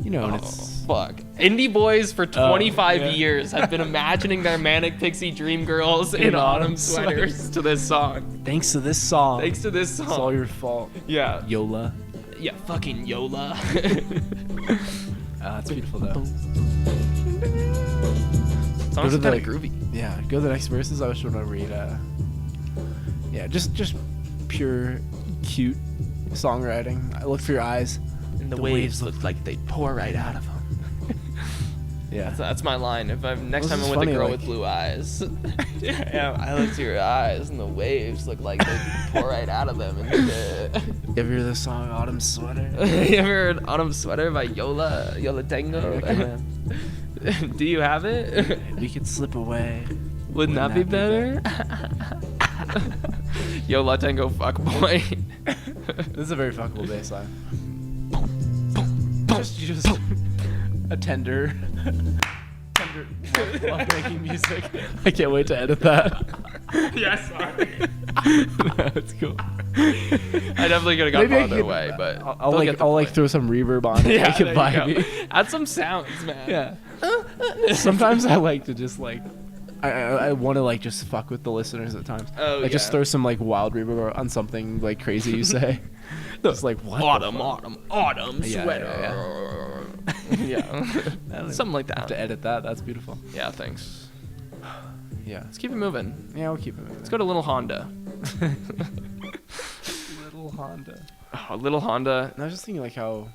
You know, and Oh, it's fuck. Indie boys for 25 yeah. years have been imagining their manic pixie dream girls in autumn sweaters to this song. thanks to this song. Thanks to this It's all song. your fault. Yeah. Yola. Yeah, fucking Yola. It's beautiful though. Song's to kind the- of groovy. Yeah, go to the next verses. I was trying to read. Yeah, just pure, cute songwriting. I look for your eyes. And the The waves waves look like they'd pour right out of them. Yeah. That's my line. If I'm next This time is I'm with a funny, girl like- with blue eyes, yeah, I look to your eyes and the waves look like they pour right out of them. And You ever hear the song Autumn Sweater? you ever heard "Autumn Sweater" by Yo La Tengo? Do you have it? We could slip away. Wouldn't that be better? Yo La Tengo, fuck boy. This is a very fuckable bass line. Just a tender love making music. I can't wait to edit that. Yeah, sorry. No, it's cool. I definitely could have got Maybe I farther could- away, but I'll they'll get like the I'll like point. throw some reverb on it. Yeah, Make it there you vibey. go. Add some sounds, man. Yeah. Sometimes I like to just like I want to like just fuck with the listeners at times. Oh, like just yeah. throw some like wild reverb on something like crazy you say. Just like what? the Autumn Yeah, sweater. Yeah. fuck? Something like I have that. to edit that. That's beautiful. Yeah, thanks. Yeah. Let's keep it moving. Yeah, we'll keep it moving. Let's go to Little Honda. Little Honda. Oh, Little Honda. And I was just thinking like how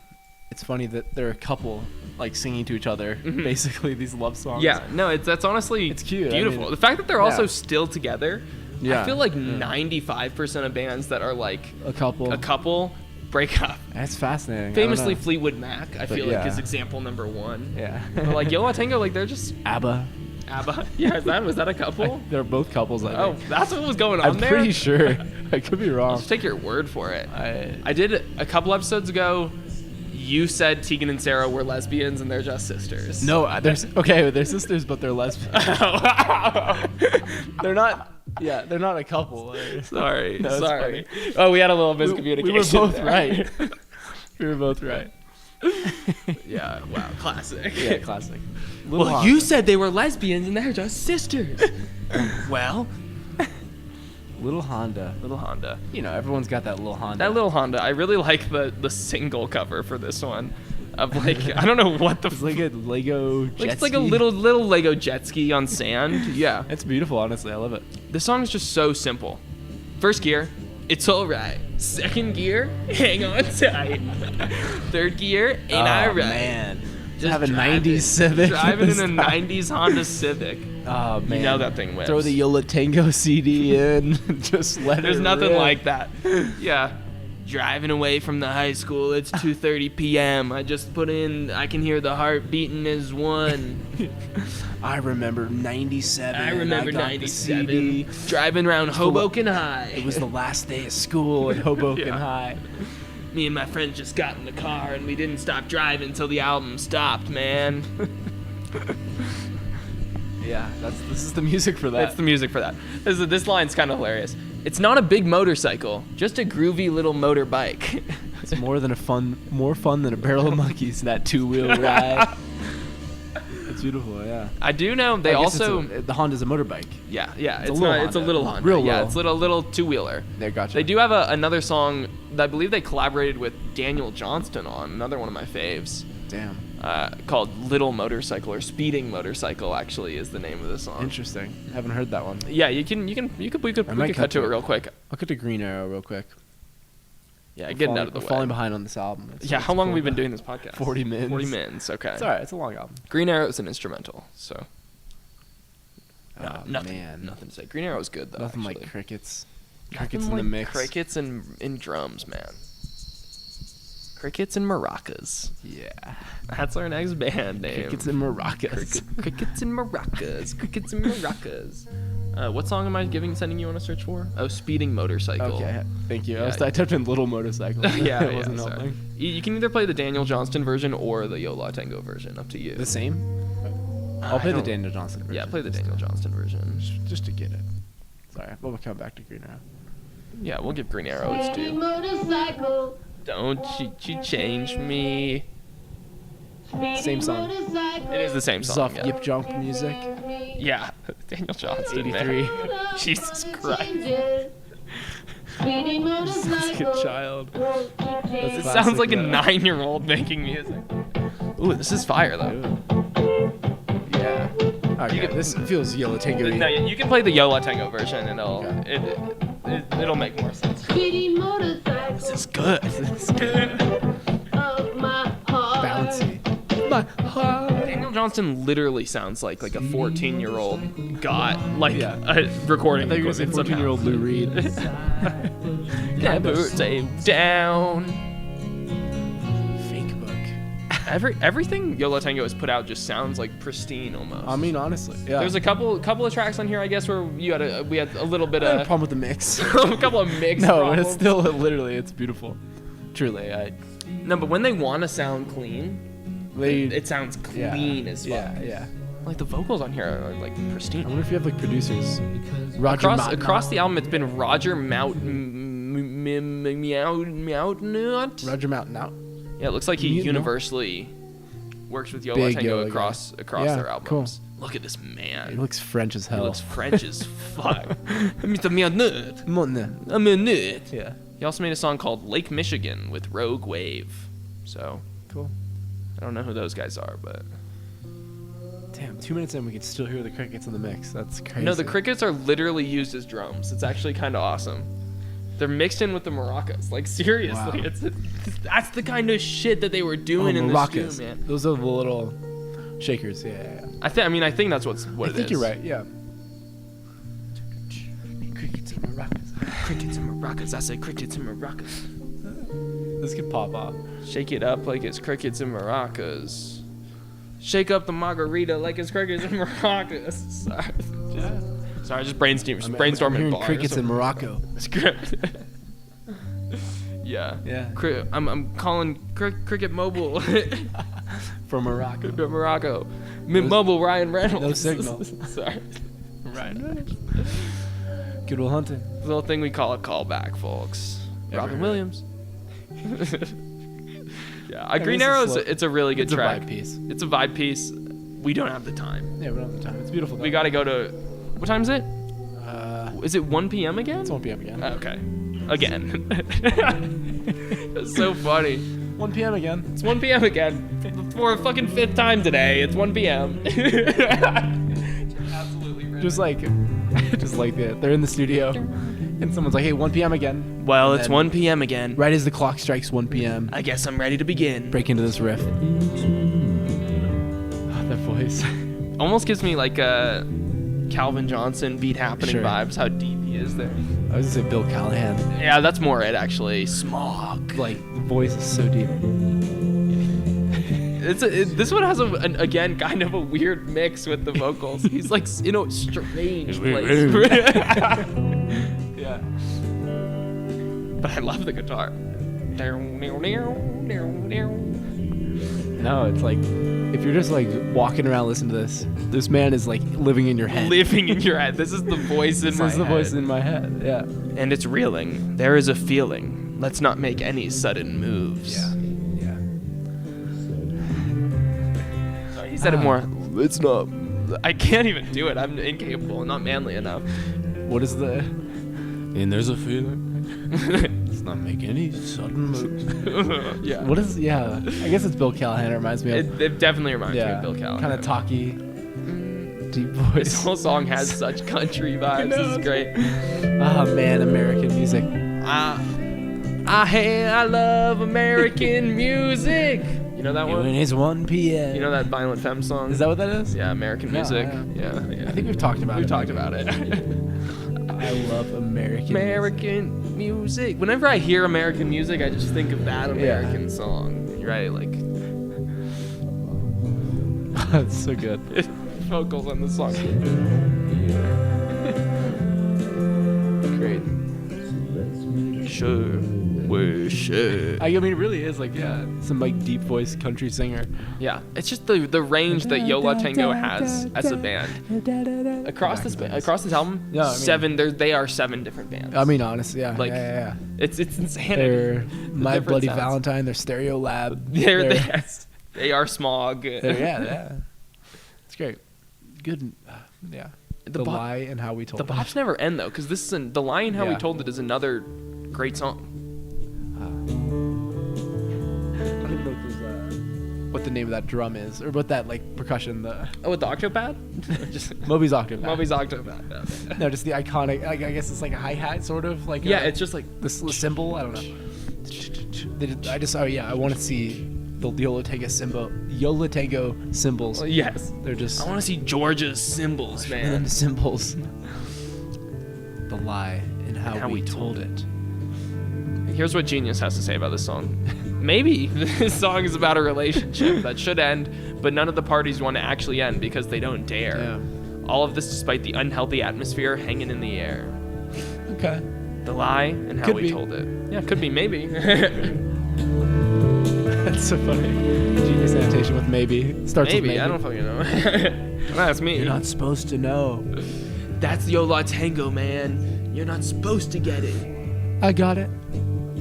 it's funny that they're a couple like singing to each other basically these love songs. Yeah, no, that's honestly It's cute. I beautiful. mean, the fact that they're also yeah. still together. Yeah. I feel like Yeah. 95% of bands that are like a couple. a couple break up. That's fascinating. I don't Famously, know. Fleetwood Mac, I But feel like yeah. is example number one. Yeah. But like Yo La Tengo, like they're just ABBA. ABBA. Yeah, was that a couple? They're both couples. I Oh, think. that's what was going on I'm there. pretty sure. I could be I'll wrong. just take your word for it. I I did a couple episodes ago. You said Tegan and Sarah were lesbians and they're just sisters. no. There's okay. They're sisters, but they're lesbians. They're not. Yeah, they're not a couple. Sorry. No, it's Sorry. Oh, we had a little miscommunication. We were both there. right. We were both right. Yeah. Wow. Classic. Yeah, classic. Well, you said they were lesbians and they're just sisters. Well, Little Honda. Little Honda. You know, everyone's got that little Honda. That Little Honda. I really like the single cover for this one. Of like, I don't know what the. It's like a Lego jet Like it's like a ski. little Lego jet ski on sand. Yeah. It's beautiful, honestly. I love it. The song is just so simple. First gear, it's alright. Second gear, hang on tight. Third gear, ain't I right? man. Just have a driving- 90s Civic. Driving in a Stop. 90s Honda Civic. Oh man. You know that thing whips. Throw the Yo La Tengo CD in. Just let There's it nothing rip. like that. Yeah. Driving away from the high school, it's 2:30 p.m. I just put in, I can hear the heart beating as one. I remember 97. I remember got the 97. CD. Driving around Hoboken High. It was the last day of school at Hoboken Yeah. High. Me and my friend just got in the car and we didn't stop driving until the album stopped, man. Yeah, this is the music for that. That's the music for that. This line's kind of hilarious. It's not a big motorcycle, just a groovy little motorbike. It's more fun than a barrel of monkeys. That two-wheel ride. It's beautiful. Yeah. I do know they I guess also the Honda's a motorbike. yeah, It's a it's little not, it's a Honda. little Honda. Real yeah, little. it's little two-wheeler. There, gotcha. They do have another song that I believe they collaborated with Daniel Johnston on, another one of my faves. Damn. Called Little Motorcycle or Speeding Motorcycle actually is the name of the song. Interesting. Haven't heard that one. Yeah, we could cut to it real quick. I'll cut to Green Arrow real quick. Yeah, get it out of the way. Falling behind on this album. Yeah, how long have we been doing this podcast? 40 minutes. 40 minutes, okay. It's alright, it's a long album. Green Arrow is an instrumental, so. Oh, nothing, man. nothing to say. Green Arrow is good though. Nothing actually. like crickets. Nothing Crickets in like the mix. Crickets in drums, man. Crickets and maracas. Yeah. That's our next band name. Crickets and maracas. Crickets and maracas. Crickets and maracas. What song am I sending you on a search for? Oh, Speeding Motorcycle. Okay, thank you. Yeah. I typed in Little Motorcycle. yeah, It wasn't sorry. helping. You can either play the Daniel Johnston version or the Yo La Tengo version. Up to you. The same? I'll play the Daniel Johnston version. Yeah, play the Daniel Johnston version. Just to get it. Sorry, we'll come back to Green Arrow. Yeah, we'll give Green Arrow its due. Motorcycle. Don't you change me. Same song. It is the same song. Soft Yeah. yip jump music. Yeah, Daniel Johnston. 83. Man. Jesus Christ. Good child. It classic, sounds like a though. 9-year-old making music. Ooh, this is fire though. Yeah. Okay, this feels Yo La Tengo. No, you can play the Yo La Tengo version and Okay. it'll make more sense. Speedy motorcycle. This is good. This is good. Of my heart. Bouncy. My heart. Daniel Johnston literally sounds like a 14-year-old got Yeah. a recording. I thought you were going to say equipment 14-year-old Lou Reed. Never stay down. Fake book. Everything Yo La Tengo has put out just sounds like pristine almost. I mean, honestly, yeah. There's a couple of tracks on here, I guess, where we had a little bit I had a of problem with the mix. a couple of mix. No, but problems. it's still literally, it's beautiful. Truly, No, but when they want to sound clean, it sounds clean as fuck. Yeah. Like the vocals on here are like I pristine. wonder if you have like producers. Roger Across the album, it's been Roger Mountain. Roger Mountain out. Yeah, it looks like he Mute, no? universally works with Yo La Big Tengo Yo La across Yeah, their cool. albums. Look at this man. It looks French as He hell. looks French as fuck. Mr. Mernerd. Monne. I'm a nerd. Yeah. He also made a song called Lake Michigan with Rogue Wave. So, Cool. I don't know who those guys are, but... Damn, 2 minutes in, we can still hear the crickets in the mix. That's crazy. No, the crickets are literally used as drums. It's actually kind of awesome. They're mixed in with the maracas. Like, seriously. Wow. That's the kind of shit that they were doing in maracas. the studio, man. Those are the little shakers. Yeah. I think that's what I it is. think you're right. Yeah. Crickets and maracas. Crickets and maracas. I say crickets and maracas. This could pop off. Shake it up like it's crickets and maracas. Shake up the margarita like it's crickets and maracas. Sorry, just brainstorming I'm hearing bars. crickets in Morocco. Yeah. Yeah. I'm calling Cricket Mobile From Morocco. to Morocco. Mint Mobile Ryan Reynolds. No signal. Sorry. Right. Good old hunting. Little thing we call a callback, folks. Ever Robin heard. Williams. Yeah, Yeah, Green this is Arrow slow. it's a really good It's a track. vibe piece. It's a vibe piece. We don't have the time. Yeah, we don't have the time. It's beautiful. We got to go to. What time is it? Is it 1 p.m. again? It's 1 p.m. again. Okay. Again. It's so funny. 1 p.m. again. It's 1 p.m. again. For a fucking 5th time today. It's 1 p.m. Absolutely Just like they're in the studio, and someone's like, "Hey, 1 p.m. again." Well, And it's then 1 p.m. again. Right as the clock strikes 1 p.m., I guess I'm ready to begin. break into this riff. That voice. Almost gives me like a Calvin Johnson Beat Happening Sure. vibes, how deep he is there. I was gonna say Bill Callahan. Yeah, that's more it actually. Smog. Like the voice is so deep. This one has again kind of a weird mix with the vocals. He's like in a strange place. Yeah. But I love the guitar. No, it's like if you're just like walking around listening to this man is like living in your head. Living in your head. This is the voice in This my is the head. voice in my head. Yeah. And it's reeling. There is a feeling. Let's not make any sudden moves. Yeah. Sorry, he said it more. It's not. I can't even do it. I'm incapable. Not manly enough. What is the? And there's a feeling. Let's not make any sudden moves. Yeah. What is? Yeah. I guess it's Bill Callahan. It reminds me of. It definitely reminds me of Bill Callahan. Kind of talky, deep voice. This whole song has such country vibes. This is great. Oh man, American music. I love American music. You know that one? When it's 1 p.m. You know that Violent Femme song? Is that what that is? Yeah, American No, music. I Yeah. I think we've talked about it. We've talked about it. I love American music. Whenever I hear American music, I just think of that American song. Right? Like, That's so good. vocals on the song. Great. Sure. I mean, it really is like, some like deep voice country singer. Yeah, it's just the range that Yo La Tengo has as a band. Across this album, Yeah, I mean- they are 7 different bands. I mean, honestly, yeah. Like, yeah. It's insanity. They're The My different Bloody sounds. Valentine. They're Stereo Lab. They are Smog. Yeah. It's great. Good. Yeah. The bop- Lie and How We Told The It. bops never end though, because this is The Lie and How We Yeah. Told It is another great song. I don't even know what the name of that drum is, or what that like percussion. The Oh, with the Octopad? Just Moby's Octopad. Moby's Octopad. Okay. No, just the iconic. I guess it's like a hi hat, sort of like. Yeah, it's just like the symbol. I don't know. I want to see the Yo La Tengo cymbals. yes. They're just. I want to see Georgia's cymbals, and man. then the symbols. The Lie and How We Told It. Here's what Genius has to say about this song. Maybe this song is about a relationship that should end, but none of the parties want to actually end because they don't dare. Damn. All of this despite the unhealthy atmosphere hanging in the air. Okay. The Lie and How Could We be. Told It. Yeah, could be, maybe. That's so funny. Genius annotation with maybe. Starts with Maybe, maybe. I don't fucking know. That's me. You're not supposed to know. That's Yo La Tengo, man. You're not supposed to get it. I got it.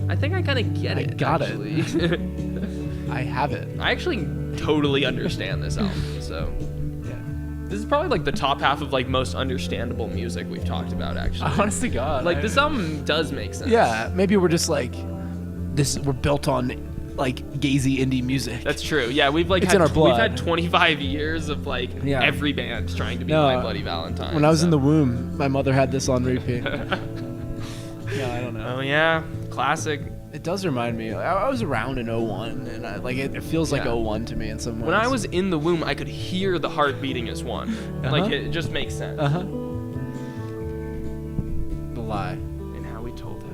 I think I kind of get it. got it. actually. I have it. I actually totally understand this album, so. Yeah. This is probably like the top half of like most understandable music we've talked about, actually. Honest to God. Like this album does make sense. Yeah, maybe we're just like we're built on like gazy indie music. That's true. Yeah, we've like It's in our blood. We've had 25 years of like Yeah. every band trying to be No, My Bloody Valentine. When I was so. in the womb, my mother had this on repeat. Yeah, I don't know. Oh yeah, classic. It does remind me. I was around in '01, and it feels like Yeah. '01 to me in some ways. When I was in the womb, I could hear the heart beating as one. Like it just makes sense. The Lie. And How We Told It.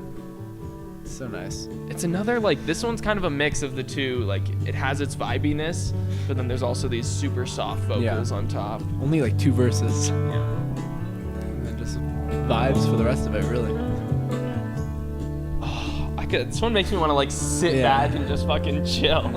It's so nice. It's another like this one's kind of a mix of the two. Like it has its vibiness, but then there's also these super soft vocals on top. Only like 2 verses, Yeah. and then just vibes for the rest of it, really. This one makes me want to like sit Yeah. back and just fucking chill.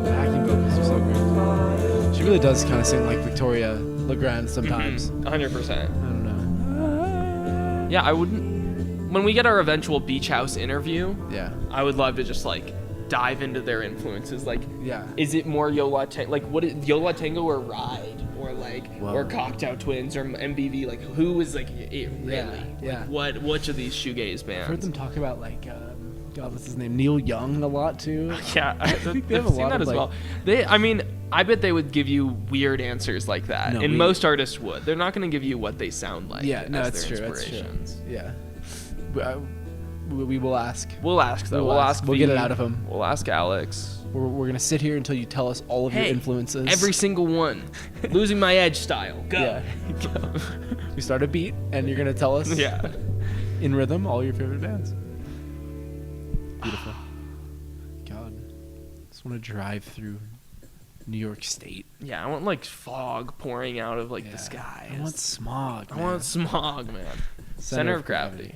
Backing vocals are so great. She really does kind of sing like Victoria Legrand sometimes. 100%. I don't know. Yeah, I wouldn't. When we get our eventual Beach House interview, Yeah. I would love to just like dive into their influences. Like, Yeah. is it more Yo La Tengo? Like, what is Yo La Tengo or Ride? Or like, Whoa. or Cocktail Twins or MBV? Like, who is like it really? Yeah. Like, which of these shoegaze I've bands? heard them talk about like, God, what's his name? Neil Young a lot too. Yeah, I've think they have a seen lot that of, as like- well. I mean, I bet they would give you weird answers like that, No, and we- most artists would. They're not going to give you what they sound like. Yeah, no, as that's their true. That's true. inspirations. Yeah. We will ask. We'll ask though. We'll We'll ask. ask. We'll get it V. out of him. We'll ask Alex. We're gonna sit here until you tell us all of your Hey, influences. Every single one. Losing My Edge style. Go. Yeah. We start a beat, and you're gonna tell us. Yeah. In rhythm, all your favorite bands. Beautiful. God, just want to drive through New York State. Yeah, I want like fog pouring out of like Yeah. the sky. I want smog. I want smog, man. Center of gravity.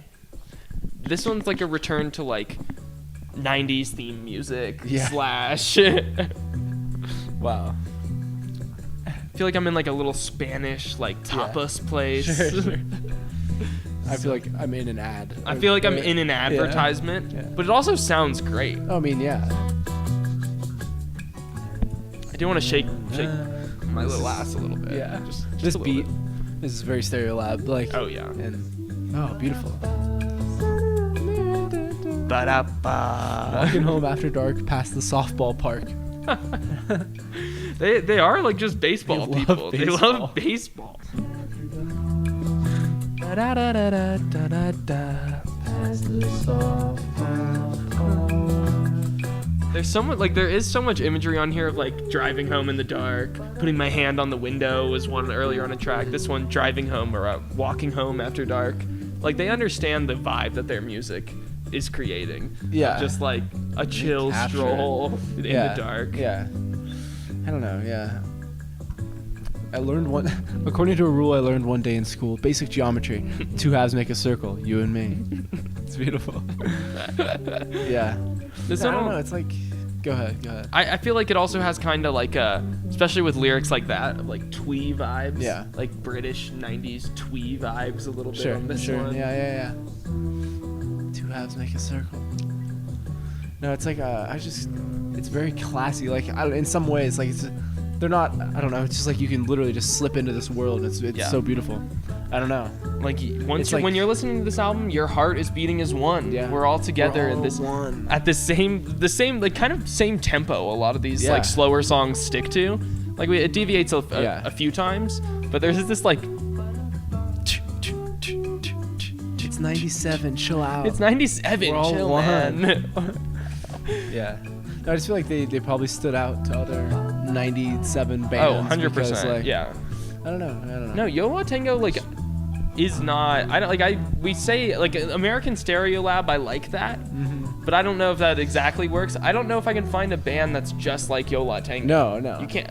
This one's like a return to like 90s theme music Yeah. slash. Wow. I feel like I'm in like a little Spanish like tapas place. Sure. I feel like I'm in an ad. I feel like I'm in an advertisement, Yeah. but it also sounds great. I mean, yeah. do want to shake my little ass a little bit. Yeah. Just This a little beat bit. is very Stereolab. Like. Oh yeah. And beautiful. Ba-da-ba. Walking home after dark past the softball park. They are like just baseball They love people. They baseball. love baseball. There is so much imagery on here of like driving home in the dark, putting my hand on the window was one earlier on a track. This one, driving home or walking home after dark. Like they understand the vibe that their music is creating. Yeah. Just like a chill capture stroll in the dark. Yeah. I don't know. Yeah. I learned according to a rule I learned one day in school, basic geometry. 2 halves make a circle, you and me. It's beautiful. Yeah. I don't know. It's like, go ahead. I feel like it also has kind of like especially with lyrics like that, of like twee vibes. Yeah. Like British 90s twee vibes a little bit Sure, on this sure. one. Yeah. 2 halves make a circle. No, it's like it's very classy. Like in some ways, like they're not. I don't know. It's just like you can literally just slip into this world. It's so beautiful. I don't know. Like It's when you're listening to this album, your heart is beating as one. Yeah. We're all together in this one. at the same like kind of same tempo. A lot of these Yeah. like slower songs stick to. Like it deviates a few times, but there's this like. It's 97. Chill out. It's 97. We're all Chill, one. man. Yeah. I just feel like they probably stood out to other 97 Oh, bands. 100%. because, like, Yeah. I don't know. No, Yo La Tengo like is not. I don't like. We say like American Stereolab. I like that, but I don't know if that exactly works. I don't know if I can find a band that's just like Yo La Tango. No. You can't.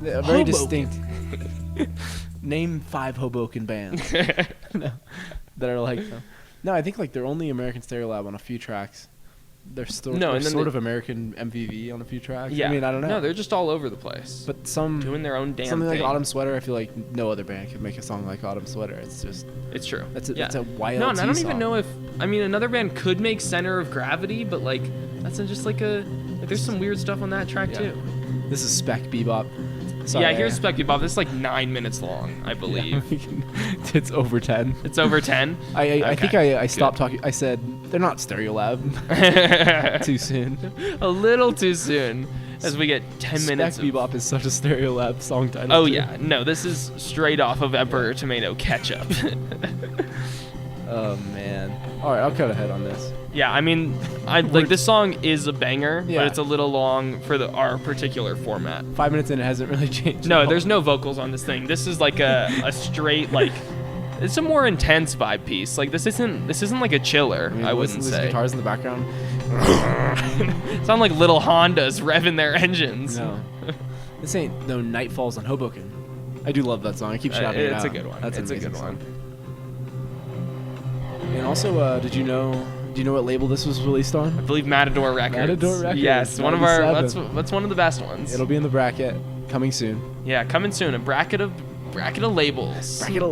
They're very Hoboken. distinct. Name 5 Hoboken bands that are like them. No, I think like they're only American Stereolab on a few tracks. They're still No, and then sort of American MVV on a few tracks. Yeah. I mean, I don't know. No, they're just all over the place. but some doing their own damn something thing. like Autumn Sweater. I feel like no other band could make a song like Autumn Sweater. It's just It's true. That's a YLT No, and I don't even song. know if. I mean, another band could make Center of Gravity, but like that's just like there's some weird stuff on that track too. This is Spec Bebop. Sorry, Yeah, here's Spec Bob. This is like 9 minutes long, I believe. It's over 10. It's over 10. I think Okay, I stopped talking. I said they're not Stereolab. Too soon. A little too soon, as we get 10 minutes. Spec Bebop is such a Stereolab song title. Oh too. yeah, no, this is straight off of Emperor Tomato ketchup. Oh man. All right, I'll cut ahead on this. Yeah, I mean, like this song is a banger, Yeah. but it's a little long for our particular format. 5 minutes in, it hasn't really changed. No, at all. there's no vocals on this thing. This is like a straight like. It's a more intense vibe piece. Like this isn't like a chiller. mean, I listen wouldn't to these say. guitars in the background. Sound like little Hondas revving their engines. No, this ain't no Night Falls on Hoboken. I do love that song. I keep shouting it out. It's a good one. That's an It's a good amazing one. song. And also, do you know what label this was released on? I believe Matador Records. Matador Records, Yes, one of our. 97. That's one of the best ones. It'll be in the bracket coming soon. Yeah, coming soon. A bracket of labels. Bracket of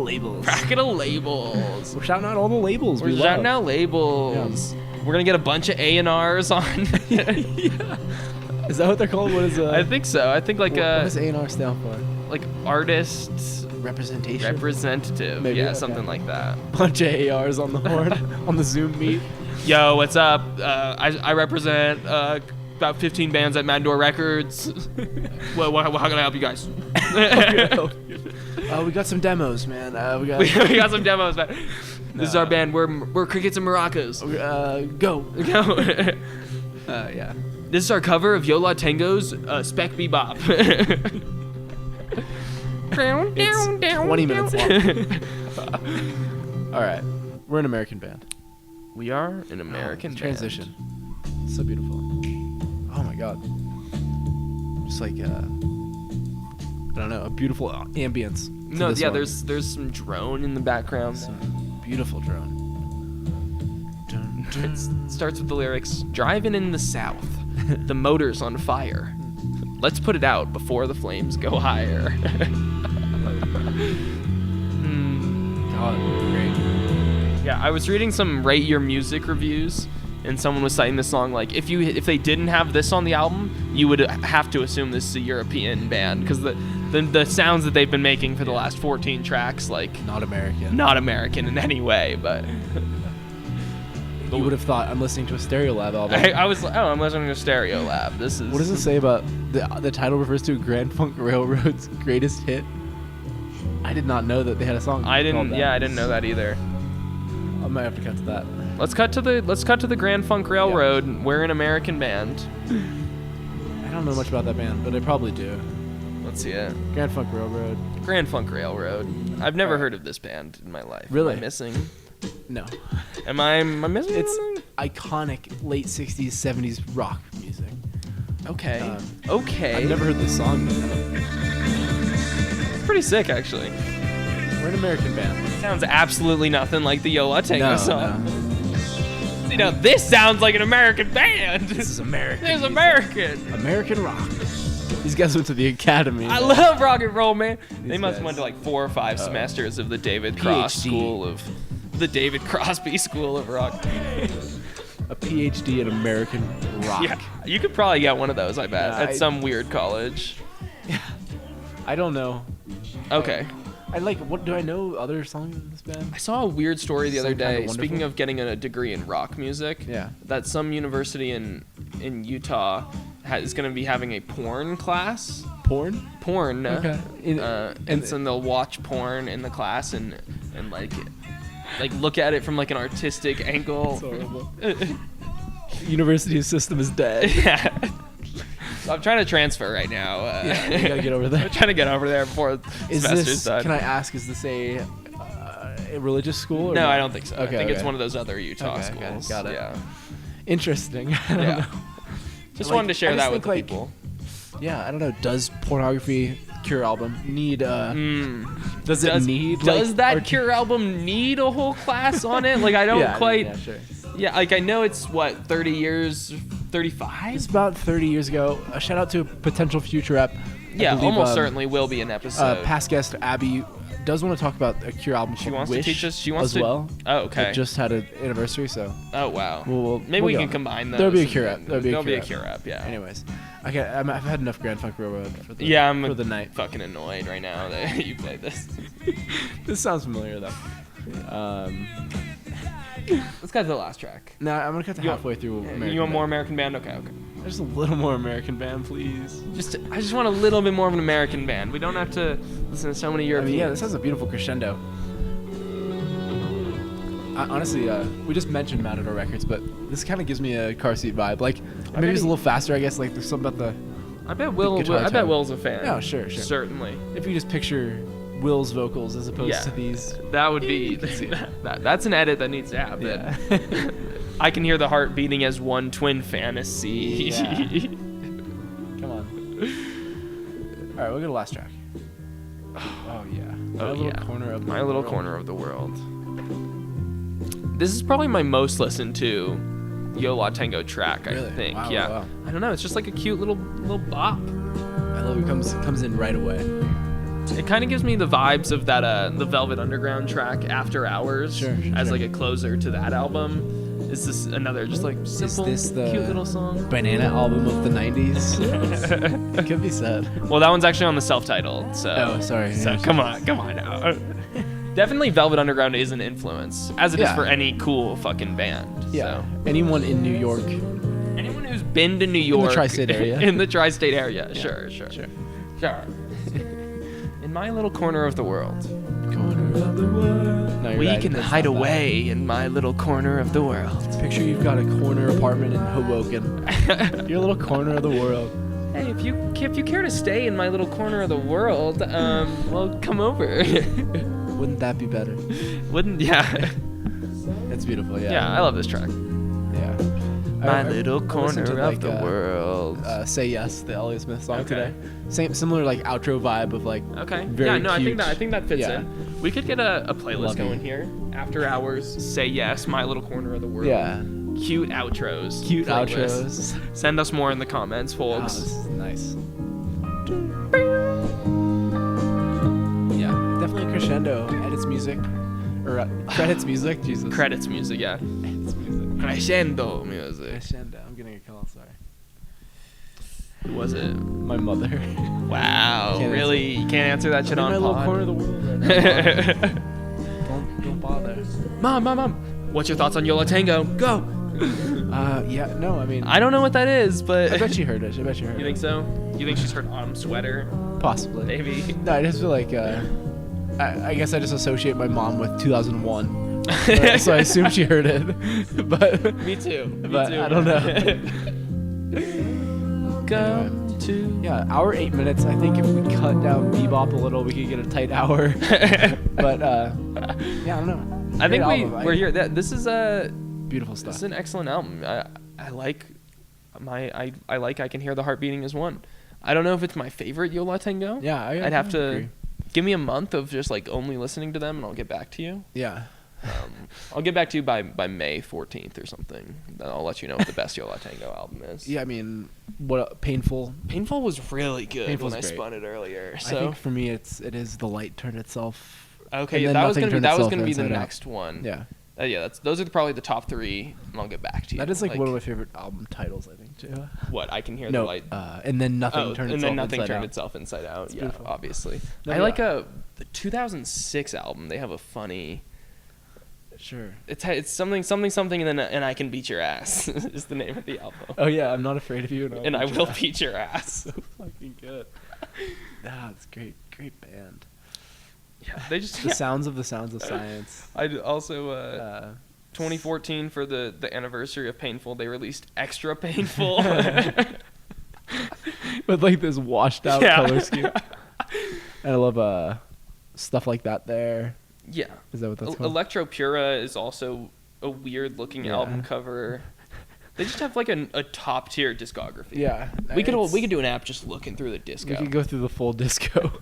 labels. Bracket of labels. We're shouting out all the labels. We're we shouting love. out labels. We're gonna get a bunch of A&Rs on. Is that what they're called? What is I think so. I think like what does A&R stand for? like artist Representation. representative. Maybe, yeah, okay. something like that. Bunch of ARs on the horn on the Zoom meet. Yo, what's up? I represent about 15 bands at Matador Records. Well, how can I help you guys? We got some demos, man. We got we got some demos, man. This is our band. We're crickets and maracas. go. Go. Yeah. This is our cover of Yo La Tengo's Spec Bebop. It's 20 minutes long. All right, we're an American band. We are an American transition. So beautiful. Oh my god. Just like I don't know, a beautiful ambience. to No, this yeah, one. there's some drone in the background. Some beautiful drone. Dun, dun. It starts with the lyrics, driving in the south, the motor's on fire. Let's put it out before the flames go higher. God, great. Yeah, I was reading some Rate Your Music reviews, and someone was citing this song like if they didn't have this on the album, you would have to assume this is a European band because the sounds that they've been making for the last 14 tracks, like Not American. not American in any way, but You would have thought I'm listening to a Stereolab album. I was like, oh, I'm listening to Stereolab. This is What does it say about the title refers to Grand Funk Railroad's greatest hit? I did not know that they had a song. I called didn't. that. Yeah, I didn't know that either. I might have to cut to that. Let's cut to the Grand Funk Railroad. We're an American band. I don't know much about that band, but I probably do. Let's see it. Grand Funk Railroad. Grand Funk Railroad. I've never heard of this band in my life. Really? Am I missing? No. Am I missing? It's something? iconic late 60s, 70s rock music. Okay. Okay. I've never heard this song, but It's pretty sick, actually. we're an American band. Sounds absolutely nothing like the Yo La Tengo song. No. See, now this sounds like an American band. This is American. There's music. American. American rock. These guys went to the academy. I love rock and roll, man. They These must have guys. went to like 4 or 5 semesters of the David Cross PhD. School of the David Crosby School of Rock. A PhD in American rock. Yeah, you could probably get one of those, I bet, Yeah, at some weird college. I don't know. Okay. I like. What do I know? Other songs in this band? I saw a weird story the other Some Kinda day. Speaking Wonderful? of getting a degree in rock music, Yeah. that some university in Utah is going to be having a porn class. Porn. Porn. Okay. And so they'll watch porn in the class and like look at it from like an artistic angle. horrible. University system is dead. Yeah. So I'm trying to transfer right now. You gotta get over I'm that. trying to get over there before Is semester's this? done. Can I ask? Is this a religious school? Or No, I don't think so. Okay, I think it's okay. one of those other Utah Okay, okay, schools. got it. Yeah. Interesting. I don't Yeah. know. Just Like, wanted to share I just that with think, the like, people. Yeah, I don't know. Does pornography Cure album need? Does it Does, need? does like, that art- Cure album need a whole class on it? Like I don't Yeah, quite. Yeah, sure. Yeah, like I know it's what 30 years, 35. It's about 30 years ago. A shout out to a potential future rep. I Yeah, believe, almost certainly will be an episode. Past guest Abby does want to talk about a Cure album She called wants Wish to teach us. She wants as to. well. Oh, okay. It just had an anniversary, so Oh wow. we'll Maybe we go. can combine those. There'll be a and Cure then- app. There'll be a Cure Cure app. Yeah. anyways. Okay, I've had enough Grand Funk Railroad for the Yeah, I'm for the night. fucking annoyed right now that you played this. This sounds familiar though. Let's cut to the last track. No, I'm gonna cut to You- halfway through. American You want more Band. American band? Okay, okay. Just a little more American band, please. I just want a little bit more of an American band. We don't have to listen to so many I Europeans. mean, yeah, this has a beautiful crescendo. Honestly, we just mentioned Matador Records, but this kind of gives me a car seat vibe. Like maybe it's a little faster, I guess. Like there's something about I bet Will. guitar I bet tone. Will's a fan. Oh, sure. Certainly. if you just picture Will's vocals as opposed Yeah. to these. That would be. That's an edit that needs to happen. Yeah. I can hear the heart beating as one twin fantasy. Yeah. Come on. All right, we'll go to the last track. Oh yeah. Oh, Little yeah. Corner of the My little World. corner of the world. This is probably my most listened to Yo La Tengo track, Really? I think. Wow, Yeah. wow. I don't know. It's just like a cute little bop. I love it. Comes in right away. It kind of gives me the vibes of that the Velvet Underground track After Hours Sure, as sure. like a closer to that album. Is this another just like simple, this the cute little song? Banana album of the 90s. It could be said. Well, that one's actually on the self-titled. So. Oh, sorry. So Yeah. come on now. Definitely Velvet Underground is an influence, as it is Yeah. for any cool fucking band. Yeah. So. Anyone in New York. Anyone who's been to New York. tri-state area. In the tri-state area. Yeah, Sure. sure. In my little corner of the world. Corner of the world. No, you're We right, can that's hide not bad. away in my little corner of the world. Picture you've got a corner apartment in Hoboken. Your little corner of the world. Hey, if you care to stay in my little corner of the world, well, come over. Wouldn't that be better? Yeah. It's beautiful, yeah. Yeah, I love this track. Yeah. My I little listened corner to, of the world. Say Yes, the Elliott Smith song Okay. today. Similar like outro vibe of like Okay. very Yeah, no, cute. I think that fits Yeah. in. We could get a playlist Love it. going here. After Hours, Say Yes, My Little Corner of the World. Yeah. Cute outros. Cute playlist. outros. Send us more in the comments, Wow, folks. this is nice. Yeah, definitely a crescendo. Edits music. Or credits music, Jesus. Credits music, yeah. Edits music. crescendo music. Crescendo. I'm getting a call. Sorry. Who was it? My mother. Wow, Can't really? You can't answer that shit I'm on in my little pod? corner of the world right now. Don't bother. Mom. What's your thoughts on Yo La Tengo? Go. Yeah. No. I mean, I don't know what that is, but I bet she heard it. You think so? You think she's heard Autumn Sweater? Possibly. Maybe. No, I just feel like I guess I just associate my mom with 2001. So I assume she heard it. But Me too. but I don't know. Go to. Yeah, hour 8 minutes. I think if we cut down Bebop a little, we could get a tight hour. But yeah, I don't know. I think Great album. we're here. This is a Beautiful stuff. This is an excellent album. I like I Can Hear the Heart Beating as one. I don't know if it's my favorite Yo La Tengo. Yeah, I'd have to agree. give me a month of just like only listening to them, and I'll get back to you. Yeah. I'll get back to you by May 14th or something. Then I'll let you know what the best Yo La Tango album is. Yeah, I mean, what Painful. Painful was really good Painful's when I great. spun it earlier. I So think for me, it is The Light Turned Itself. okay, and yeah, then that was Nothing gonna Turned Itself be the Inside Out. next one. Yeah. Yeah, those are probably the top three, and I'll get back to you. That is like one of my favorite album titles, I think, too. What I Can Hear No, the Light. and then Nothing Turned and Itself then Nothing Inside Turned Out. Itself Inside Out. It's Yeah, beautiful. obviously. No, I yeah. like the 2006 album. They have a funny. Sure. It's something, and I Can Beat Your Ass is the name of the album. Oh, yeah, I'm not afraid of you. And I will beat your ass. So fucking good. Ah, it's great. Great band. Yeah, they just. The Sounds of Science. I also 2014 for the anniversary of Painful, they released Extra Painful. With like this washed out Yeah. color scheme. And I love stuff like that there. Yeah. Is that what that's called? Electro Pura is also a weird looking Yeah. album cover. They just have like a top tier discography. Yeah. We could do an app just looking through the disco. We could go through the full disco.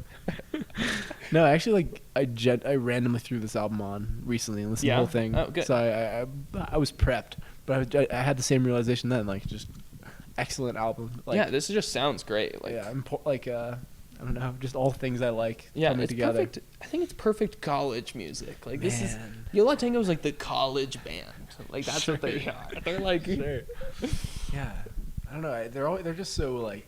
No, actually, like I randomly threw this album on recently and listened to Yeah? the whole thing. Oh, good. So I was prepped, but I had the same realization then, like just excellent album. Like, Yeah, this just sounds great. Like yeah, I don't know, just all things I like yeah, coming it's together. perfect. I think it's perfect college music. Like this is Man. Yo La Tengo is like the college band. Like that's what they Sure. are. They're like Sure. Yeah, I don't know. They're just so like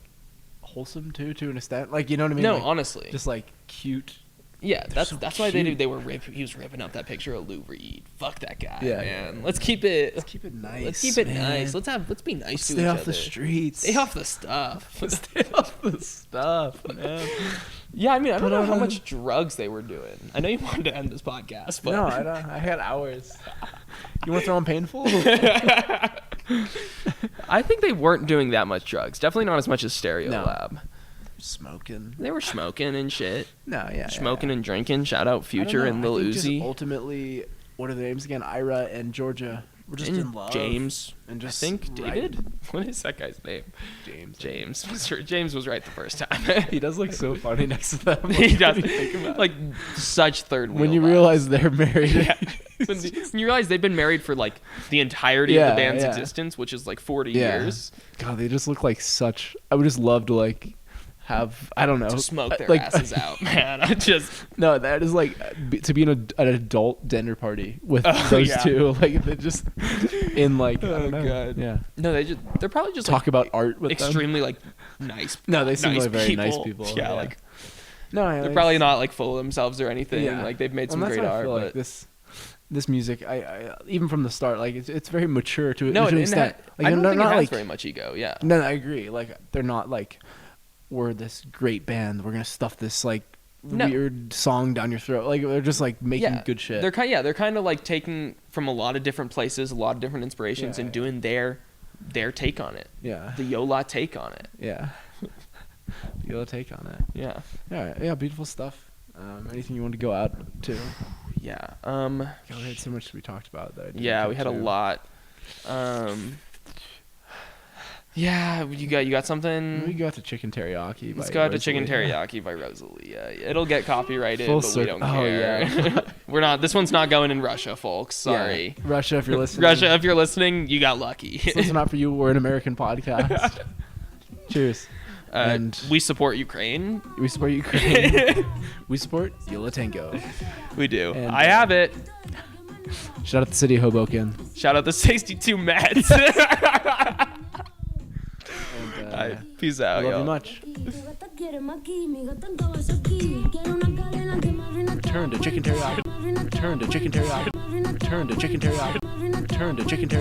wholesome too, to an extent. Like, you know what I mean? no, Like, honestly. just like cute. Yeah, that's so that's why they cute. he was ripping up that picture of Lou Reed. Fuck that guy, Yeah. man. Let's keep it Let's keep it nice. Let's keep it man. nice. Let's be nice to Stay each off other. the streets. Stay off the stuff. Stay off the stuff, man. Yeah, I mean, I don't But, know how much drugs they were doing. I know you wanted to end this podcast, but No, I don't. I had hours. You want to throw on Painful? I think they weren't doing that much drugs. Definitely not as much as Stereo No. Lab. Smoking. They were smoking and shit. No, yeah. Smoking and drinking. Shout out Future I and don't know. Lil I think just Uzi. ultimately, what are their names again? Ira and Georgia. We're just And in love. James. And just I think right- David. What is that guy's name? James. James was right the first time. He does look so funny next to them. He does. When you think about it. Like such third wheel. when you vibes. realize they're married. Yeah. When you realize they've been married for like the entirety of Yeah, the band's yeah. existence, which is like 40 Yeah. years. God, they just look like such. I would just love to like have. I don't know. To smoke their like, asses out, man. I just No, that is like to be in an adult dinner party with Oh, those yeah. two. Like they're just in like. I Oh, don't know. God. Yeah. no, they're probably just Talk like, about art with them. extremely like nice. No, they seem nice like very nice people. people. Yeah, like No, they're probably not like full of themselves or anything. Yeah. Like they've made some Well, that's great why I art, feel but like this music, I even from the start, like it's very mature to no, to an it extent. Like, I don't they're think it not has like very much ego. Yeah. no, I agree. Like they're not like we're this great band. We're gonna stuff this like No. weird song down your throat. Like they're just like making good shit. They're kind of like taking from a lot of different places, a lot of different inspirations, Yeah, and yeah. doing their take on it. Yeah. The Yo La take on it. Yeah. You'll take on it. Yeah. Yeah, beautiful stuff. Anything you want to go out to? Yeah. God, we had so much to be talked about that. I didn't Yeah, get we had a to. lot. Yeah, you got something. We go out to Chicken Teriyaki. Let's by go out to Chicken Rosalia. Teriyaki by Rosalia. It'll get copyrighted, Full but we circle. don't Oh, care. yeah. We're not. This one's not going in Russia, folks. Sorry. Yeah. Russia, if you're listening. Russia, if you're listening, you got lucky. This is not for you. We're an American podcast. Cheers. And we support Ukraine. we support Ukraine. We support Yo La Tengo. We do. And, I have it. Shout out the city of Hoboken. Shout out the 62 Mets. Peace out, I love y'all. you much. Turn to chicken teriyaki. Turn to chicken teriyaki. Turn to chicken teriyaki. Turn to chicken teriyaki.